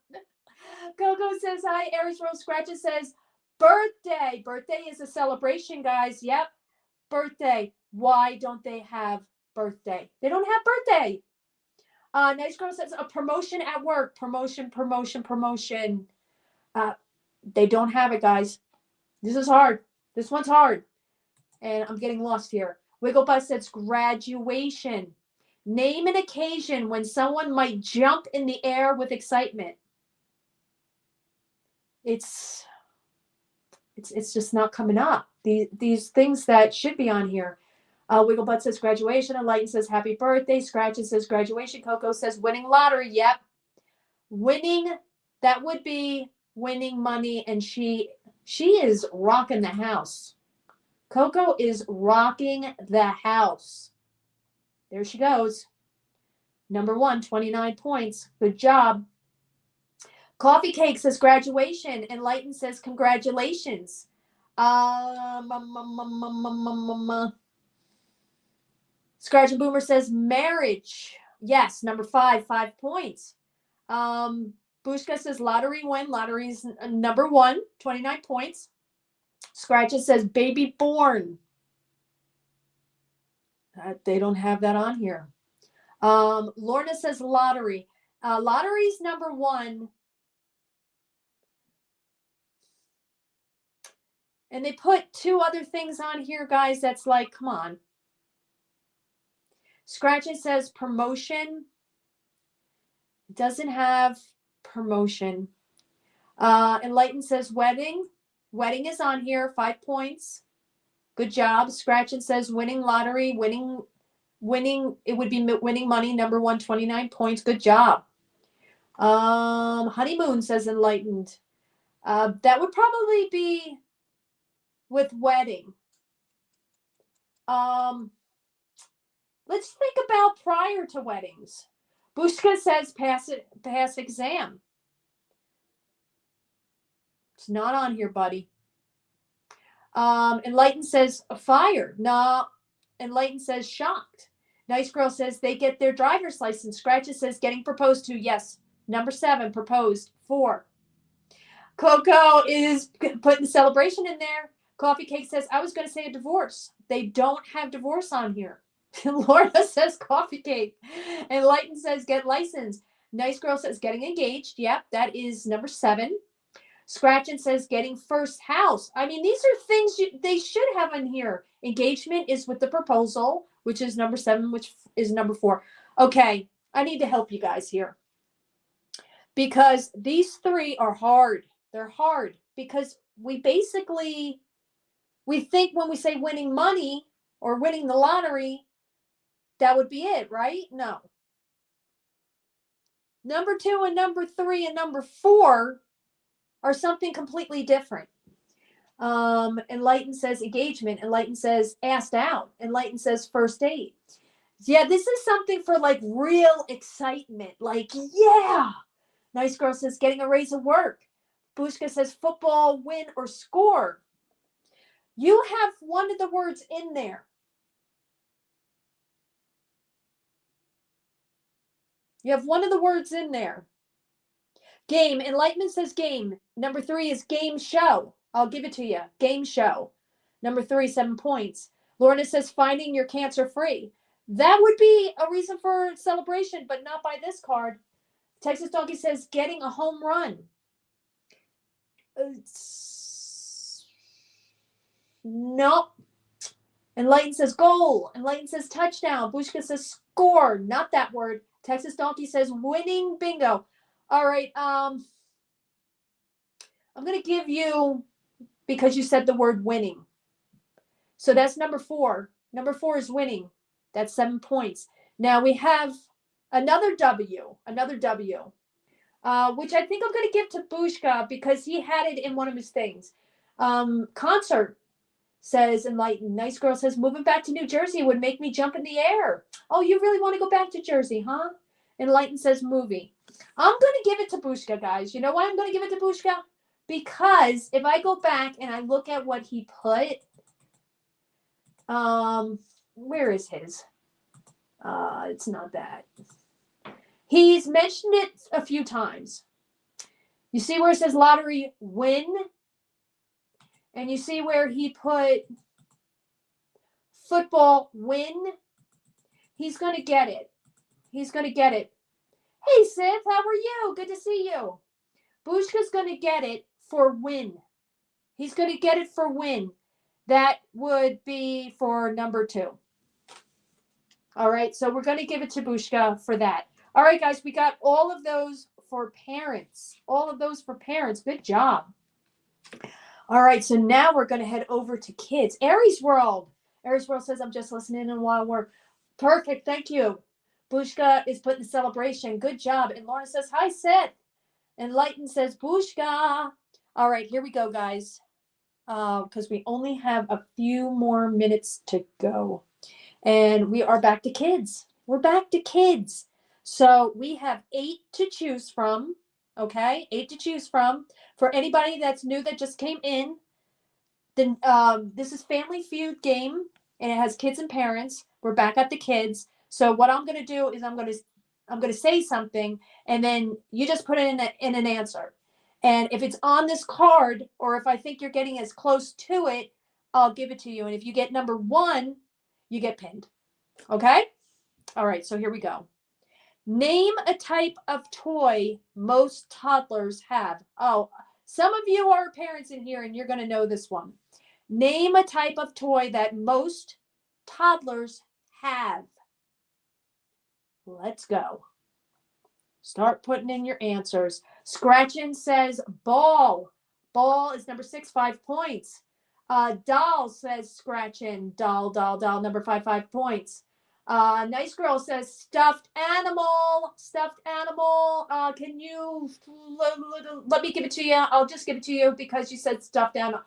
Coco says, hi. Aries Rose Scratches says, birthday. Birthday is a celebration, guys. Yep. Birthday. Why don't they have birthday? They don't have birthday. Nice Girl says, a promotion at work. Promotion, promotion, promotion. They don't have it, guys. This is hard. This one's hard. And I'm getting lost here. Wigglebutt says graduation. Name an occasion when someone might jump in the air with excitement. It's just not coming up. These things that should be on here. Wigglebutt says graduation. Enlighten says happy birthday. Scratches says graduation. Coco says winning lottery. Yep. Winning, that would be winning money. And she is rocking the house. Coco is rocking the house. There she goes. Number 1, 29 points. Good job. Coffee Cake says graduation. Enlighten says congratulations. Scratch and Boomer says marriage. Yes, number 5, 5 points. Bushka says lottery win. Lottery's number 1, 29 points. Scratches says baby born. They don't have that on here. Lorna says lottery. Lottery's number 1. And they put 2 other things on here, guys. That's like, come on. Scratches says promotion. It doesn't have promotion. Enlighten says wedding. Wedding is on here. 5 points. Good job. Scratch says winning lottery. Winning. It would be winning money. Number 1, 29 points. Good job. Honeymoon says enlightened. That would probably be with wedding. Let's think about prior to weddings. Bushka says pass exam. It's not on here, buddy. Enlighten says fire. No. Enlighten says shocked. Nice Girl says they get their driver's license. Scratches says getting proposed to. Yes. Number 7, proposed. 4. Coco is putting the celebration in there. Coffee Cake says, I was going to say a divorce. They don't have divorce on here. Lorna says coffee cake. Enlighten says get licensed. Nice Girl says getting engaged. Yep, that is number 7. Scratchin' says getting first house. I mean, these are things they should have in here. Engagement is with the proposal, which is number 7, which is number 4. Okay, I need to help you guys here. Because these 3 are hard. They're hard because we think when we say winning money or winning the lottery, that would be it, right? No. Number 2 and number 3 and number 4 are something completely different. Enlighten says engagement. Enlighten says asked out. Enlighten says first date. Yeah, this is something for like real excitement. Like, yeah. Nice Girl says getting a raise at work. Bushka says football win or score. You have one of the words in there. You have one of the words in there. Game. Enlightenment says game. Number 3 is game show. I'll give it to you. Game show. Number 3, 7 points. Lorna says finding your cancer free. That would be a reason for celebration, but not by this card. Texas Donkey says getting a home run. Nope. Enlighten says goal. Enlighten says touchdown. Bushka says score. Not that word. Texas Donkey says winning bingo. All right. I'm going to give you, because you said the word winning. So that's number 4. Number 4 is winning. That's 7 points. Now we have another W, which I think I'm going to give to Bushka because he had it in one of his things. Concert, says Enlightened. Nice Girl says, moving back to New Jersey would make me jump in the air. Oh, you really want to go back to Jersey, huh? Enlightened says, movie. I'm going to give it to Bushka, guys. You know why I'm going to give it to Bushka? Because if I go back and I look at what he put, where is his? It's not that. He's mentioned it a few times. You see where it says lottery win? And you see where he put football win? He's going to get it. He's going to get it. Hey, Sif, how are you? Good to see you. Bushka's going to get it for win. He's going to get it for win. That would be for number 2. All right, so we're going to give it to Bushka for that. All right, guys, we got all of those for parents. All of those for parents. Good job. All right, so now we're going to head over to kids. Aries World. Aries World says, I'm just listening in while we're perfect. Thank you. Bushka is putting the celebration. Good job. And Lauren says, hi, Seth. Enlightened says, Bushka. All right, here we go, guys. Because we only have a few more minutes to go. And we are back to kids. We're back to kids. So we have 8 to choose from. Okay, 8 to choose from. For anybody that's new that just came in, then this is Family Feud game, and it has kids and parents. We're back at the kids. So what I'm going to do is I'm going to say something, and then you just put it in an answer. And if it's on this card, or if I think you're getting as close to it, I'll give it to you. And if you get number 1, you get pinned. Okay? All right, so here we go. Name a type of toy most toddlers have. Oh, some of you are parents in here, and you're going to know this one. Name a type of toy that most toddlers have. Let's go. Start putting in your answers. Scratchin says ball. Ball is number 6, 5 points. Doll says Scratchin. Doll, number 5, 5 points. Nice Girl says stuffed animal. Stuffed animal. Can you let me give it to you? I'll just give it to you because you said stuffed animal.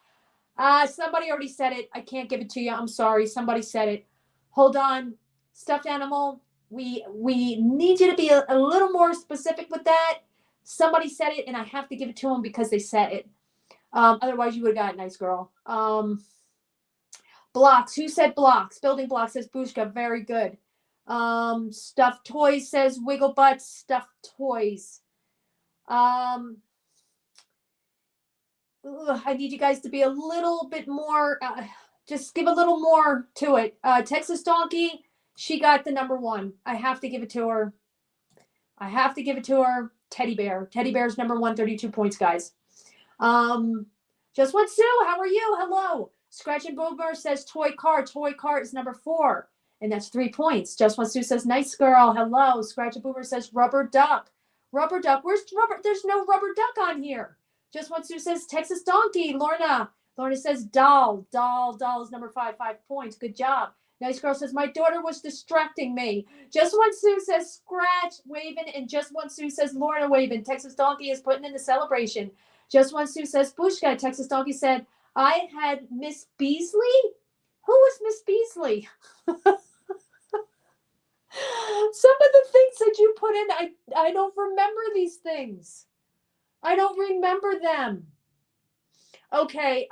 Somebody already said it. I can't give it to you. I'm sorry. Somebody said it. Hold on. Stuffed animal. We need you to be a little more specific with that. Somebody said it, and I have to give it to them because they said it. Otherwise, you would have got Nice Girl. Blocks. Who said blocks? Building blocks says Bushka. Very good. Stuffed toys says Wiggle Butts. Stuffed toys. I need you guys to be a little bit more, just give a little more to it. Texas Donkey, she got the number 1. I have to give it to her. Teddy Bear. Teddy Bear's number 1, 32 points, guys. Just One Sue, how are you? Hello. Scratch and Boomer says toy car. Toy car is number 4, and that's 3 points. Just One Sue says nice girl. Hello. Scratch and Boomer says rubber duck. Rubber duck. Where's rubber? There's no rubber duck on here. Just One Sue says Texas Donkey. Lorna says doll. Doll is number 5, 5 points. Good job. Nice Girl says my daughter was distracting me. Just One Sue says scratch waving, and Just One Sue says Lorna waving. Texas Donkey is putting in the celebration. Just One Sue says Bushka. Texas Donkey said I had Miss Beasley. Who was Miss Beasley? Some of the things that you put in, I don't remember these things. I don't remember them. Okay,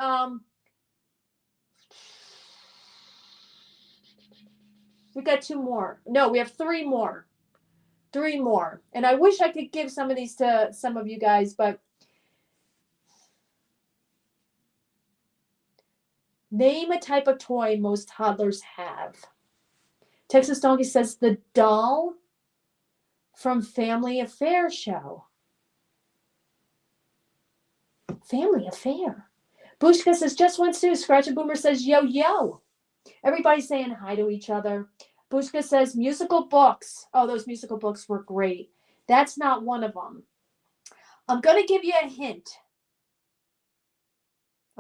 we got 2 more. No, we have 3 more. 3 more. And I wish I could give some of these to some of you guys, but name a type of toy most toddlers have. Texas Donkey says the doll from Family Affair show. Family Affair. Bushka says Just One Sue. Scratch and Boomer says yo yo. Everybody's saying hi to each other. Bushka says musical books. Oh, those musical books were great. That's not one of them. I'm going to give you a hint.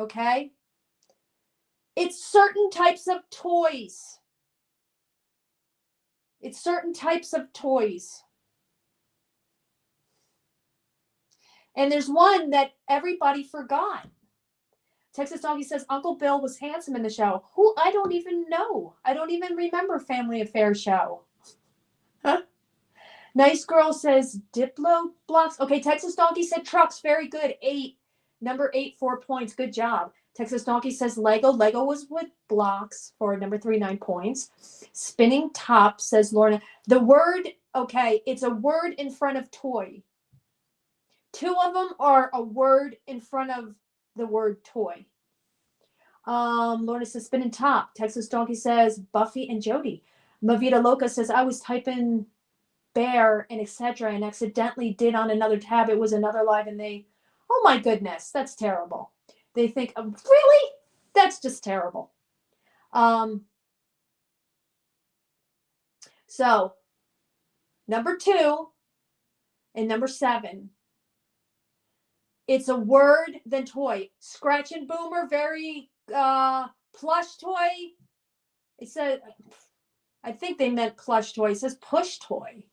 Okay? It's certain types of toys. It's certain types of toys. And there's one that everybody forgot. Texas Doggy says Uncle Bill was handsome in the show. Who? I don't even know. I don't even remember Family Affair show. Huh? Nice Girl says Diplo blocks. Okay, Texas Donkey said trucks. Very good. 8. Number 8, 4 points. Good job. Texas Donkey says Lego. Lego was with blocks for number 3, 9 points. Spinning top says Lorna. The word, okay, it's a word in front of toy. 2 of them are a word in front of the word toy. Lorna says spinning top. Texas Donkey says Buffy and Jody. Mavita Loca says I was typing bear and etc. and accidentally did on another tab. It was another live and they, oh my goodness, that's terrible. They think, really? That's just terrible. So number 2 and number 7. It's a word then toy. Scratch and Boomer, very plush toy. It said, I think they meant plush toy. It says push toy.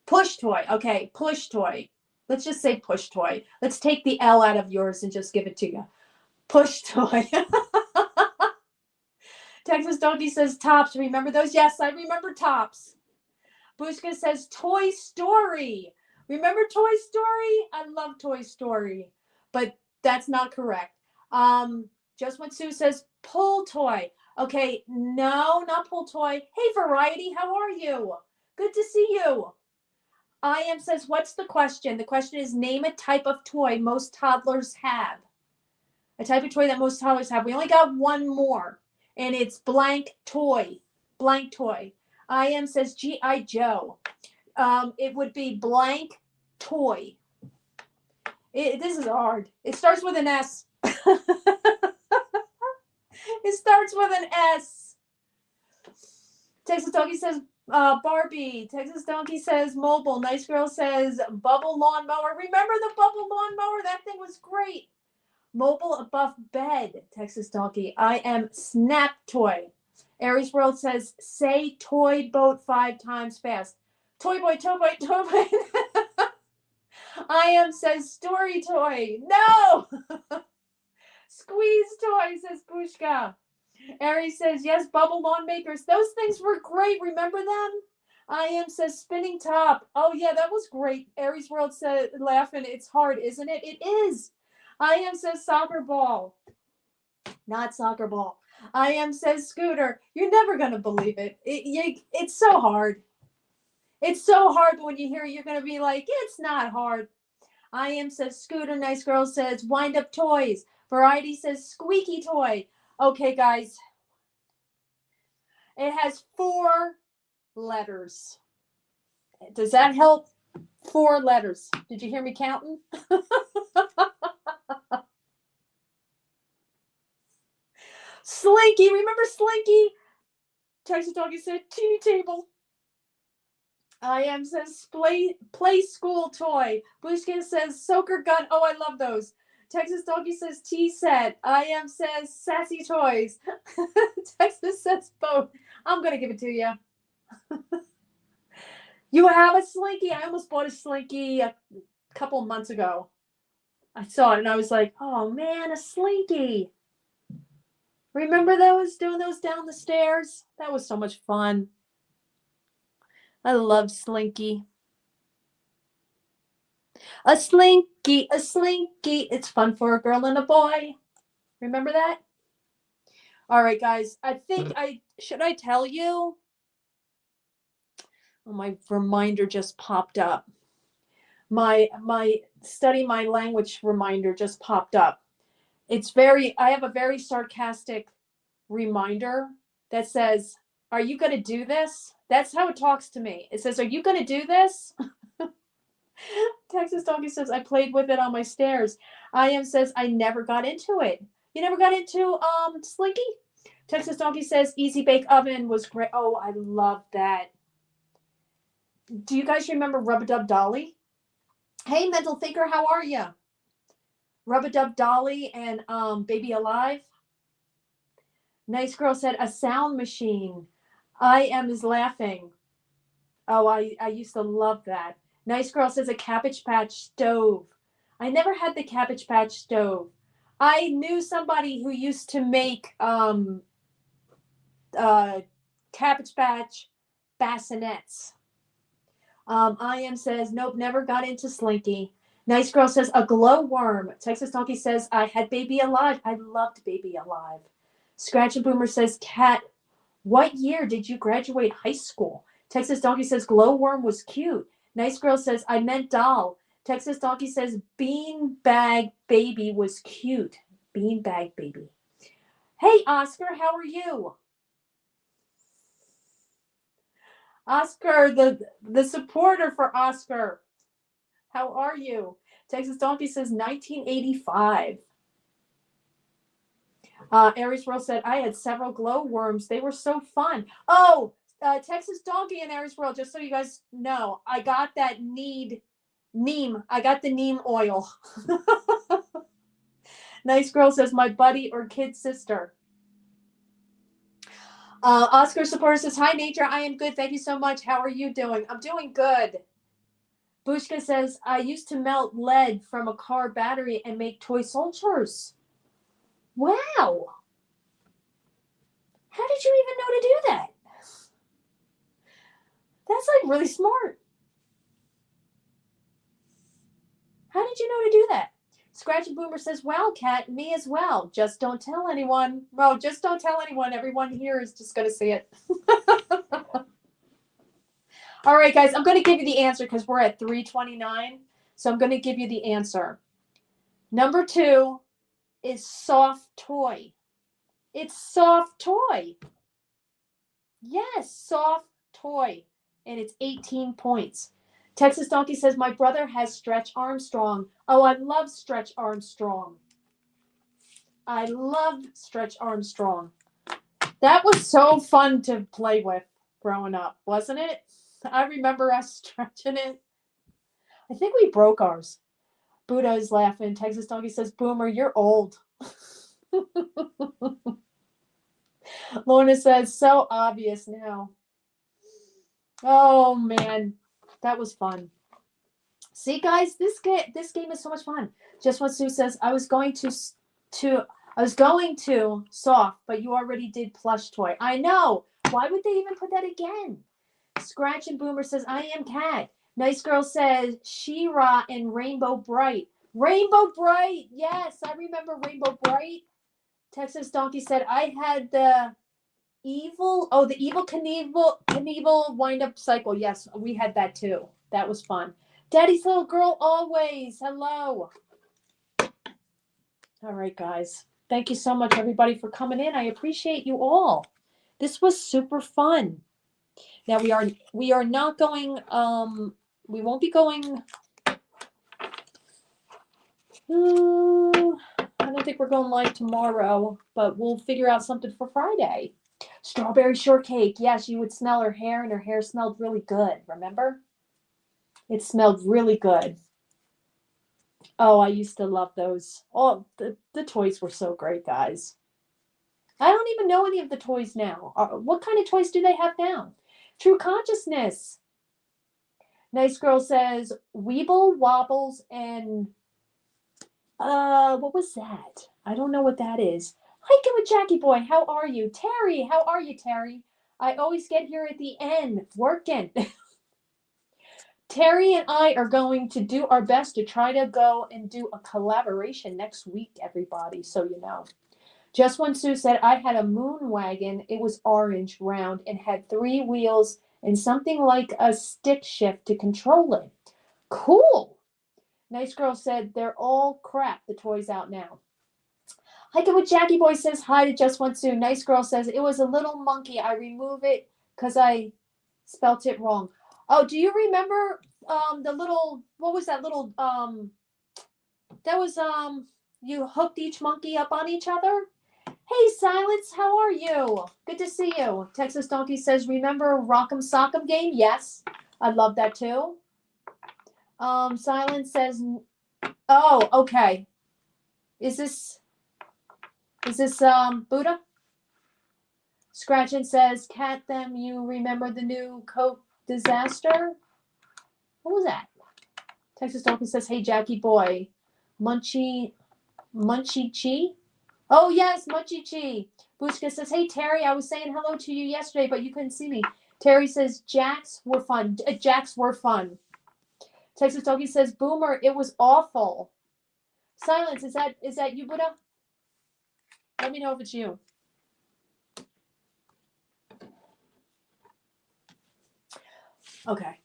Push toy. Okay, push toy. Let's just say push toy. Let's take the L out of yours and just give it to you. Push toy. Texas Donkey says tops. Remember those? Yes, I remember tops. Bushka says Toy Story. Remember Toy Story? I love Toy Story, but that's not correct. Just when Sue says pull toy. Okay, no, not pull toy. Hey, Variety, how are you? Good to see you. I am says, what's the question? The question is name a type of toy most toddlers have. A type of toy that most toddlers have. We only got one more, and it's blank toy. Blank toy. I am says G.I. Joe. It would be blank toy. This is hard. It starts with an S. It starts with an S. Texas Donkey says Barbie. Texas Donkey says mobile. Nice Girl says bubble lawnmower. Remember the bubble lawnmower? That thing was great. Mobile above bed. Texas Donkey. I am snap toy. Aries World says say toy boat 5 times fast. Toy boy, toy boy, toy boy. I am says story toy. No. Squeeze toy says Pushka. Aries says, yes, bubble lawn makers. Those things were great. Remember them? I am says spinning top. Oh, yeah, that was great. Aries World said, laughing, it's hard, isn't it? It is. I am says soccer ball. Not soccer ball. I am says scooter. You're never going to believe it. It's so hard. It's so hard, but when you hear it, you're going to be like, it's not hard. I am says scooter. Nice Girl says wind up toys. Variety says squeaky toy. Okay, guys. It has 4 letters. Does that help? 4 letters. Did you hear me counting? Slinky. Remember Slinky? Texas Doggy said teeny table. I am says play school toy. Blueskin says soaker gun. Oh, I love those. Texas Doggy says tea set. I am says sassy toys. Texas says boat. I'm going to give it to you. You have a Slinky? I almost bought a Slinky a couple months ago. I saw it and I was like, oh man, a Slinky. Remember those? Doing those down the stairs? That was so much fun. I love Slinky. A Slinky, a Slinky. It's fun for a girl and a boy. Remember that? All right, guys. I think should I tell you? Oh, my reminder just popped up. My study my language reminder just popped up. I have a very sarcastic reminder that says, are you going to do this? That's how it talks to me. It says, are you going to do this? Texas Doggy says, I played with it on my stairs. I am says, I never got into it. You never got into Slinky? Texas Doggy says, Easy Bake Oven was great. Oh, I love that. Do you guys remember Rub-a-Dub Dolly? Hey, Mental Thinker, how are you? Rub-a-Dub Dolly and Baby Alive. Nice Girl said a sound machine. I am is laughing. Oh, I used to love that. Nice Girl says a Cabbage Patch stove. I never had the Cabbage Patch stove. I knew somebody who used to make Cabbage Patch bassinets. I am says, nope, never got into Slinky. Nice Girl says a glowworm. Texas Donkey says I had Baby Alive. I loved Baby Alive. Scratch and Boomer says, Cat, what year did you graduate high school? Texas Donkey says glowworm was cute. Nice Girl says I meant doll. Texas Donkey says beanbag baby was cute. Beanbag baby. Hey Oscar, how are you? Oscar, the supporter for Oscar. How are you? Texas Donkey says 1985. Aries World said, I had several glowworms. They were so fun. Oh, Texas Donkey and Aries World, just so you guys know, I got that neem. I got the neem oil. Nice Girl says, my buddy or kid sister. Oscar supporter says, hi, Nature. I am good. Thank you so much. How are you doing? I'm doing good. Bushka says, I used to melt lead from a car battery and make toy soldiers. Wow. How did you even know to do that? That's like really smart. How did you know to do that? Scratch and Boomer says, well, Cat, me as well. Just don't tell anyone. No, just don't tell anyone. Everyone here is just going to see it. All right, guys, I'm going to give you the answer because we're at 3:29. So I'm going to give you the answer. Number 2 is soft toy. It's soft toy. Yes, soft toy. And it's 18 points. Texas Donkey says, my brother has Stretch Armstrong. Oh, I love Stretch Armstrong. I love Stretch Armstrong. That was so fun to play with growing up, wasn't it? I remember us stretching it. I think we broke ours. Buddha is laughing. Texas Donkey says, Boomer, you're old. Lorna says, so obvious now. Oh, man. That was fun. See, guys, this game is so much fun. Just what Sue says, I was going to soft, but you already did plush toy. I know. Why would they even put that again? Scratch and Boomer says, I am Cat. Nice Girl says, She-Ra and Rainbow Bright. Rainbow Bright. Yes, I remember Rainbow Bright. Texas Donkey said, I had the Evil Knievel wind-up cycle. Yes, we had that too. That was fun. Daddy's little girl always. Hello. All right, guys. Thank you so much, everybody, for coming in. I appreciate you all. This was super fun. Now we are not going. We won't be going. I don't think we're going live tomorrow, but we'll figure out something for Friday. Strawberry shortcake. Yes, you would smell her hair, and her hair smelled really good. Remember? It smelled really good. Oh, I used to love those. Oh, the toys were so great, guys. I don't even know any of the toys now. What kind of toys do they have now? True Consciousness. Nice Girl says, Weeble, Wobbles, and what was that? I don't know what that is. Hiking with Jackie Boy, how are you? Terry, how are you, Terry? I always get here at the end, working. Terry and I are going to do our best to try to go and do a collaboration next week, everybody, so you know. Just when Sue said, I had a moon wagon, it was orange, round, and had 3 wheels and something like a stick shift to control it. Cool. Nice Girl said, they're all crap, the toys out now. Hiking with Jackie Boy says, hi to Just One Sue. Nice Girl says, it was a little monkey. I remove it because I spelt it wrong. Oh, do you remember the little, what was that little, that was, you hooked each monkey up on each other? Hey, Silence, how are you? Good to see you. Texas Donkey says, remember Rock'em Sock'em game? Yes, I love that too. Silence says, oh, okay. Is this Buddha? Scratchin says, Cat them, you remember the new Coke disaster? What was that? Texas Donkey says, hey, Jackie boy. Munchie Chi? Oh, yes, Munchie Chi. Bushka says, hey, Terry, I was saying hello to you yesterday, but you couldn't see me. Terry says, Jacks were fun. Jacks were fun. Texas Donkey says, Boomer, it was awful. Silence, is that you, Buddha? Let me know if it's you. Okay.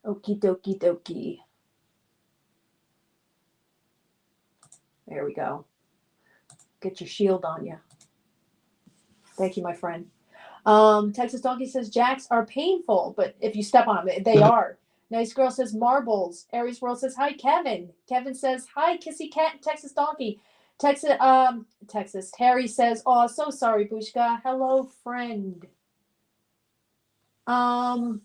Okie dokie dokie. There we go. Get your shield on you. Thank you, my friend. Texas Donkey says Jacks are painful, but if you step on them, they are. Nice Girl says marbles. Aries World says hi, Kevin. Kevin says hi, Kissy Cat. Texas Donkey. Texas. Terry says, oh, so sorry, Bushka. Hello, friend. Scratchin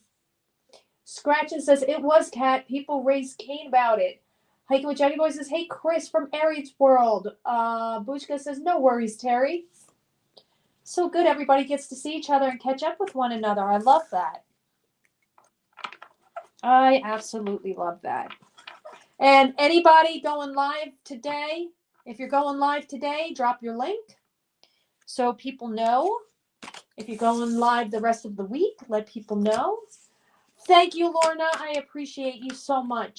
says it was Cat. People raised Cain about it. Hiking with Jackie Boy says, hey, Chris from Aries World. Bushka says, no worries, Terry. So good everybody gets to see each other and catch up with one another. I love that. I absolutely love that. And anybody going live today, if you're going live today, drop your link so people know. If you're going live the rest of the week, let people know. Thank you, Lorna. I appreciate you so much.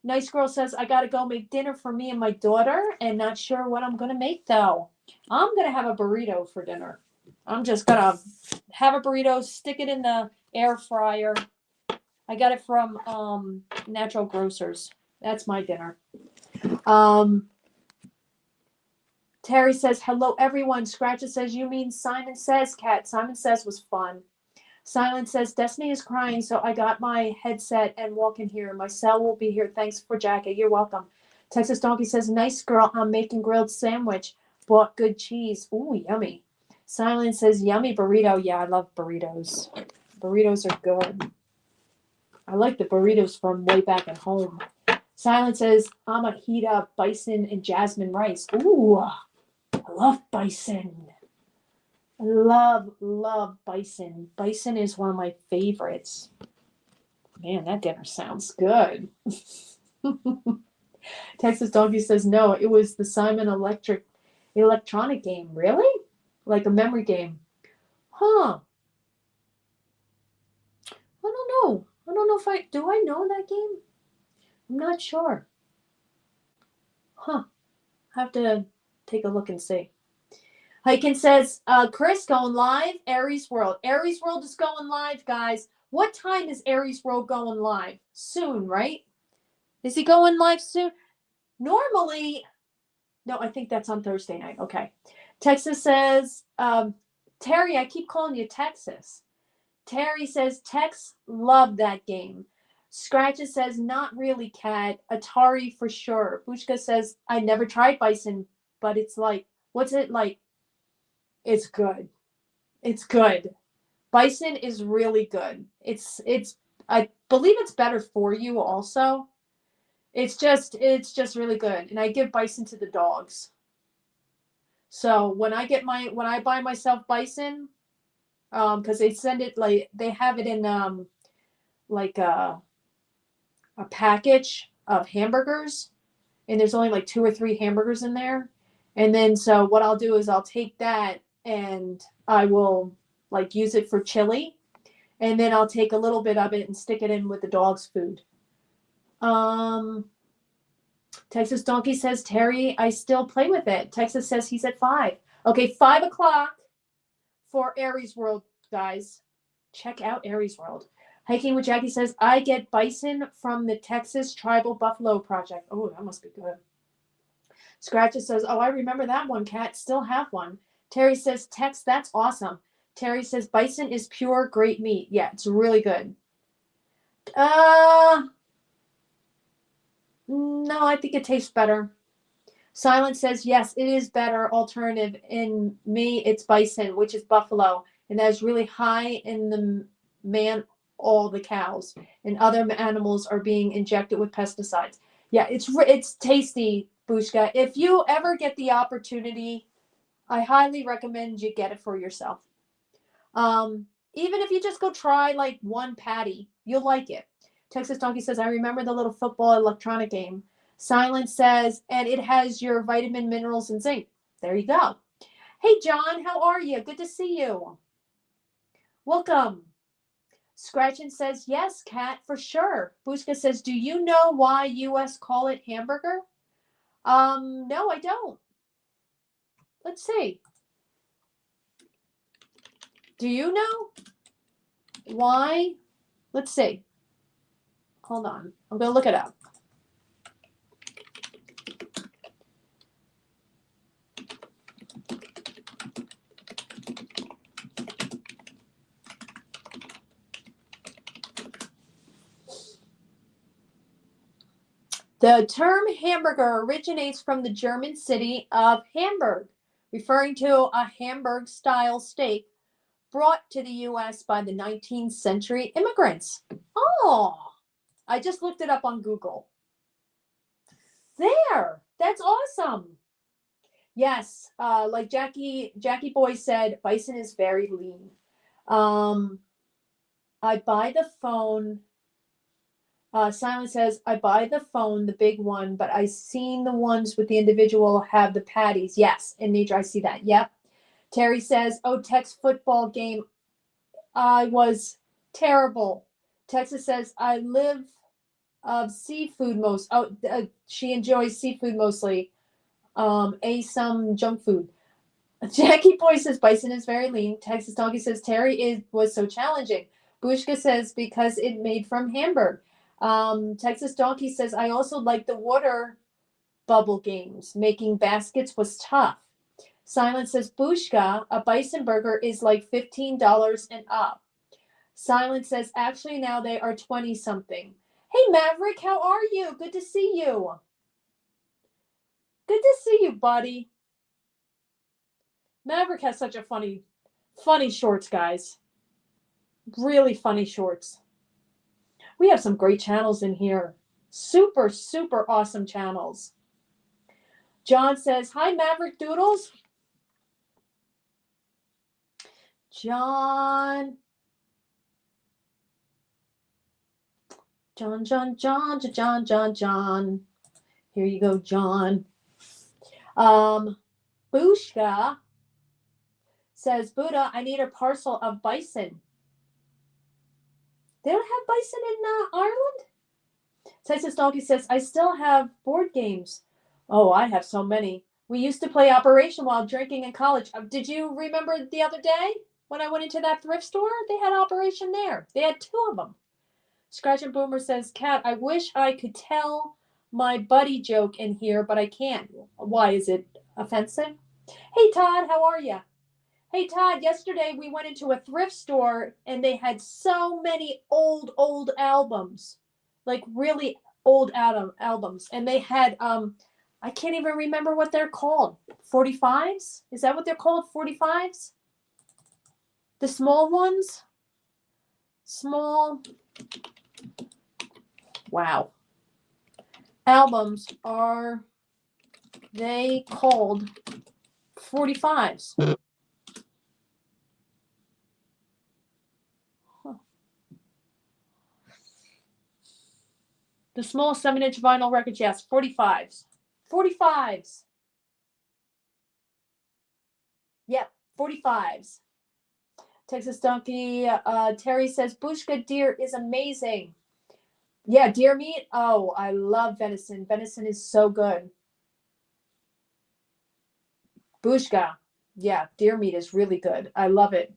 Nice Girl says, I got to go make dinner for me and my daughter and not sure what I'm going to make, though. I'm going to have a burrito for dinner. I'm just going to have a burrito, stick it in the air fryer. I got it from Natural Grocers. That's my dinner. Terry says, hello, everyone. Scratcher says, you mean Simon Says, Cat. Simon Says was fun. Silence says, Destiny is crying, so I got my headset and walk in here. My cell will be here. Thanks for Jackie. You're welcome. Texas Donkey says, nice girl. I'm making grilled sandwich. Bought good cheese. Ooh, yummy. Silence says, yummy burrito. Yeah, I love burritos. Burritos are good. I like the burritos from way back at home. Silence says, I'm a heat up bison and jasmine rice. Ooh, I love bison. I love bison. Bison is one of my favorites. Man, that dinner sounds good. Texas Doggy says, no, it was the Simon electronic game. Really? Like a memory game. Huh. I don't know. I don't know if do I know that game? I'm not sure. Huh. I have to take a look and see. Hiken says, Chris going live, Aries World. Aries World is going live, guys. What time is Aries World going live? Soon, right? Is he going live soon? Normally, no, I think that's on Thursday night. Okay. Texas says, Terry, I keep calling you Texas. Terry says, Tex, love that game. Scratches says, not really, Cat. Atari for sure. Bushka says, I never tried Bison, but it's like, what's it like? It's good. It's good. Bison is really good. It's I believe it's better for you also. It's just really good. And I give Bison to the dogs. So when I buy myself Bison, because they send it like they have it in like a package of hamburgers, and there's only like 2 or 3 hamburgers in there. And then so what I'll do is I'll take that and I will like use it for chili, and then I'll take a little bit of it and stick it in with the dog's food. Texas Donkey says, Terry, I still play with it. Texas says he's at 5. Okay, 5 o'clock for Aries World, guys. Check out Aries World. Hiking with Jackie says, I get bison from the Texas Tribal Buffalo Project. Oh, that must be good. Scratches says, oh, I remember that one, Cat. Still have one. Terry says, Tex, that's awesome. Terry says, bison is pure great meat. Yeah, it's really good. No, I think it tastes better. Silence says, yes, it is better alternative. In me, it's bison, which is buffalo. And that is really high in the all the cows. And other animals are being injected with pesticides. Yeah, it's tasty, Bushka. If you ever get the opportunity, I highly recommend you get it for yourself. Even if you just go try like one patty, you'll like it. Texas Donkey says, I remember the little football electronic game. Silence says, and it has your vitamin, minerals, and zinc. There you go. Hey, John, how are you? Good to see you. Welcome. Scratchin says, yes, Cat, for sure. Bushka says, do you know why U.S. call it hamburger? No, I don't. Let's see. Do you know why? Let's see. Hold on. I'm going to look it up. The term hamburger originates from the German city of Hamburg, referring to a Hamburg style steak brought to the US by the 19th century immigrants. Oh, I just looked it up on Google. There, that's awesome. Yes, like Jackie Boy said, bison is very lean. Um, I buy the phone. Simon says, I buy the phone, the big one, but I seen the ones with the individual have the patties. Yes, in nature, I see that. Yep. Terry says, oh, Tex football game. I was terrible. Texas says, I live of seafood most. Oh, she enjoys seafood mostly. Some junk food. Jackie Boy says bison is very lean. Texas Donkey says Terry was so challenging. Bushka says because it made from Hamburg. Texas Donkey says I also like the water bubble games. Making baskets was tough. Silence says Bushka, a bison burger is like $15 and up. Silence says actually now they are 20 something. Hey Maverick, how are you? Good to see you. Good to see you, buddy. Maverick has such a funny shorts, guys. Really funny shorts. We have some great channels in here. Super, super awesome channels. John says, hi, Maverick Doodles. John. John. Here you go, John. Bushka says, Buddha, I need a parcel of bison. They don't have bison in Ireland? Texas Donkey says, I still have board games. Oh, I have so many. We used to play Operation while drinking in college. Did you remember the other day when I went into that thrift store? They had Operation there. They had two of them. Scratch and Boomer says, Cat, I wish I could tell my buddy joke in here, but I can't. Why? Is it offensive? Hey, Todd, how are you? Hey, Todd, yesterday we went into a thrift store and they had so many old albums, like really old albums. And they had, I can't even remember what they're called. 45s? Is that what they're called? 45s? The small ones? Small. Wow. Albums are they called 45s? The small 7-inch vinyl records, yes, 45s. 45s. Yep, 45s. Texas Donkey, Terry says, Bushka deer is amazing. Yeah, deer meat. Oh, I love venison. Venison is so good. Bushka. Yeah, deer meat is really good. I love it.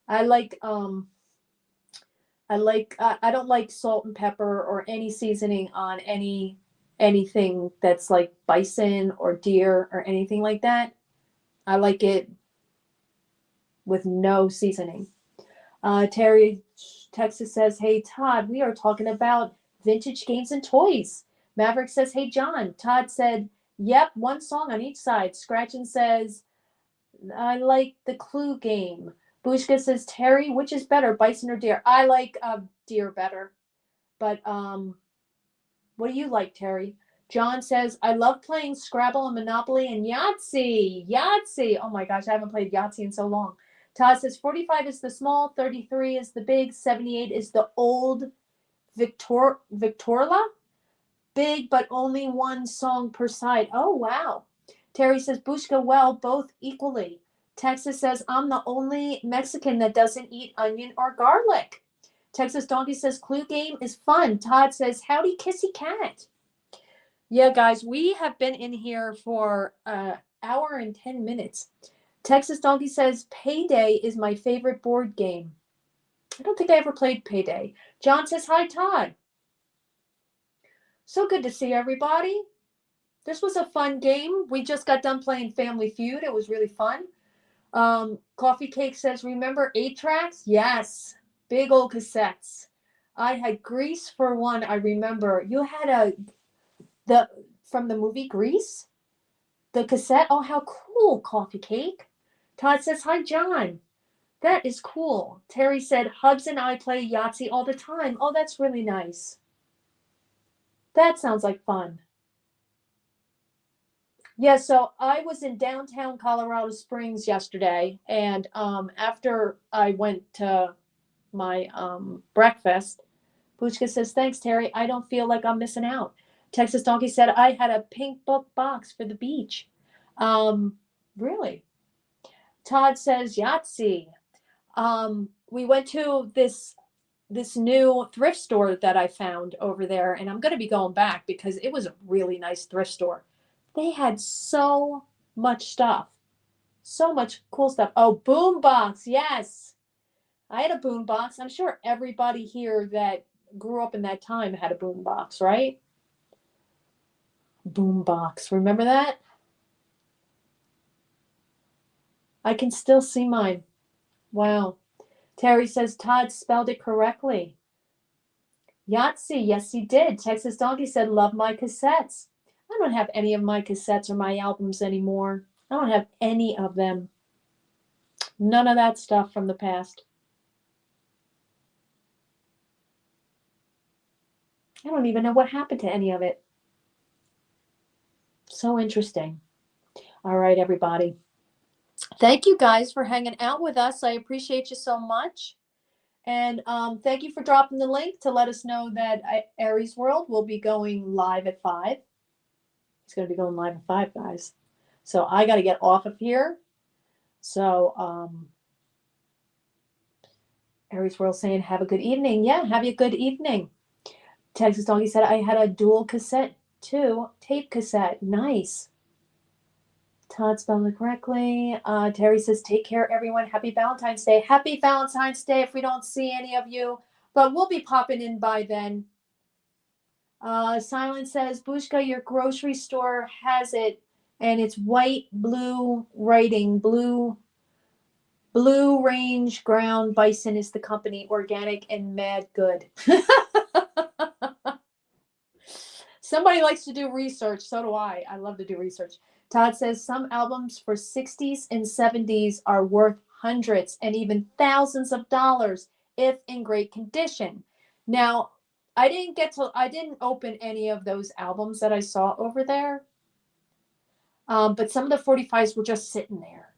I like I don't like salt and pepper or any seasoning on anything that's like bison or deer or anything like that. I like it with no seasoning. Terry Texas says, "Hey Todd, we are talking about vintage games and toys." Maverick says, "Hey John." Todd said, "Yep, one song on each side." Scratchin says, "I like the Clue game." Bushka says, "Terry, which is better, bison or deer?" I like deer better, but What do you like, Terry? John says, I love playing Scrabble and Monopoly and Yahtzee. Yahtzee. Oh my gosh, I haven't played Yahtzee in so long. Todd says 45 is the small, 33 is the big, 78 is the old Victorla. Big, but only one song per side. Oh, wow. Terry says, Bushka, well, both equally. Texas says, I'm the only Mexican that doesn't eat onion or garlic. Texas Donkey says, Clue game is fun. Todd says, howdy, kissy cat. Yeah, guys, we have been in here for an hour and 10 minutes. Texas Donkey says, Payday is my favorite board game. I don't think I ever played Payday. John says, hi, Todd. So good to see everybody. This was a fun game. We just got done playing Family Feud. It was really fun. Coffee Cake says, remember 8-tracks? Yes. Big old cassettes. I had Grease for one, I remember. You had from the movie Grease? The cassette? Oh, how cool, Coffee Cake. Todd says, hi, John. That is cool. Terry said, Hubs and I play Yahtzee all the time. Oh, that's really nice. That sounds like fun. Yeah, so I was in downtown Colorado Springs yesterday, and after I went to my breakfast, Buchka says, thanks, Terry. I don't feel like I'm missing out. Texas Donkey said, I had a pink book box for the beach. Really? Todd says, Yahtzee. We went to this new thrift store that I found over there, and I'm going to be going back because it was a really nice thrift store. They had so much stuff, so much cool stuff. Oh, boombox, yes. I had a boombox. I'm sure everybody here that grew up in that time had a boombox, right? Boombox, remember that? I can still see mine. Wow. Terry says Todd spelled it correctly. Yahtzee, yes, he did. Texas Donkey said, love my cassettes. I don't have any of my cassettes or my albums anymore. I don't have any of them. None of that stuff from the past. I don't even know what happened to any of it. So interesting. All right, everybody. Thank you guys for hanging out with us. I appreciate you so much. And thank you for dropping the link to let us know that Aries World will be going live at 5. It's going to be going live at 5, guys. So I got to get off of here. So Aries World saying, have a good evening. Yeah, have a good evening. Texas Doggy said, I had a dual cassette too. Tape cassette. Nice. Todd spelled it correctly. Terry says, take care, everyone. Happy Valentine's Day. Happy Valentine's Day if we don't see any of you. But we'll be popping in by then. Silent says, Bushka, your grocery store has it. And it's white, blue writing. Blue Range Ground Bison is the company. Organic and mad good. Somebody likes to do research. So do I. I love to do research. Todd says some albums for 60s and 70s are worth hundreds and even thousands of dollars if in great condition. Now, I didn't open any of those albums that I saw over there. But some of the 45s were just sitting there.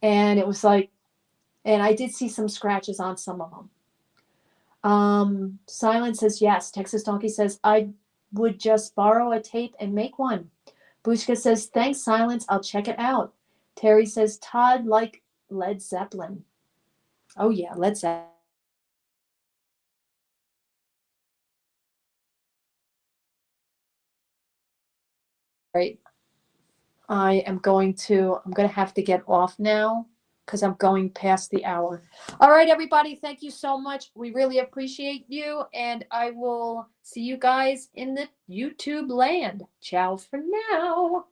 And it was like, and I did see some scratches on some of them. Silence says yes. Texas Donkey says, I would just borrow a tape and make one. Bushka says, thanks, Silence. I'll check it out. Terry says, Todd like Led Zeppelin. Oh, yeah, Led Zeppelin. Right. I'm going to have to get off now because I'm going past the hour. All right, everybody. Thank you so much. We really appreciate you. And I will see you guys in the YouTube land. Ciao for now.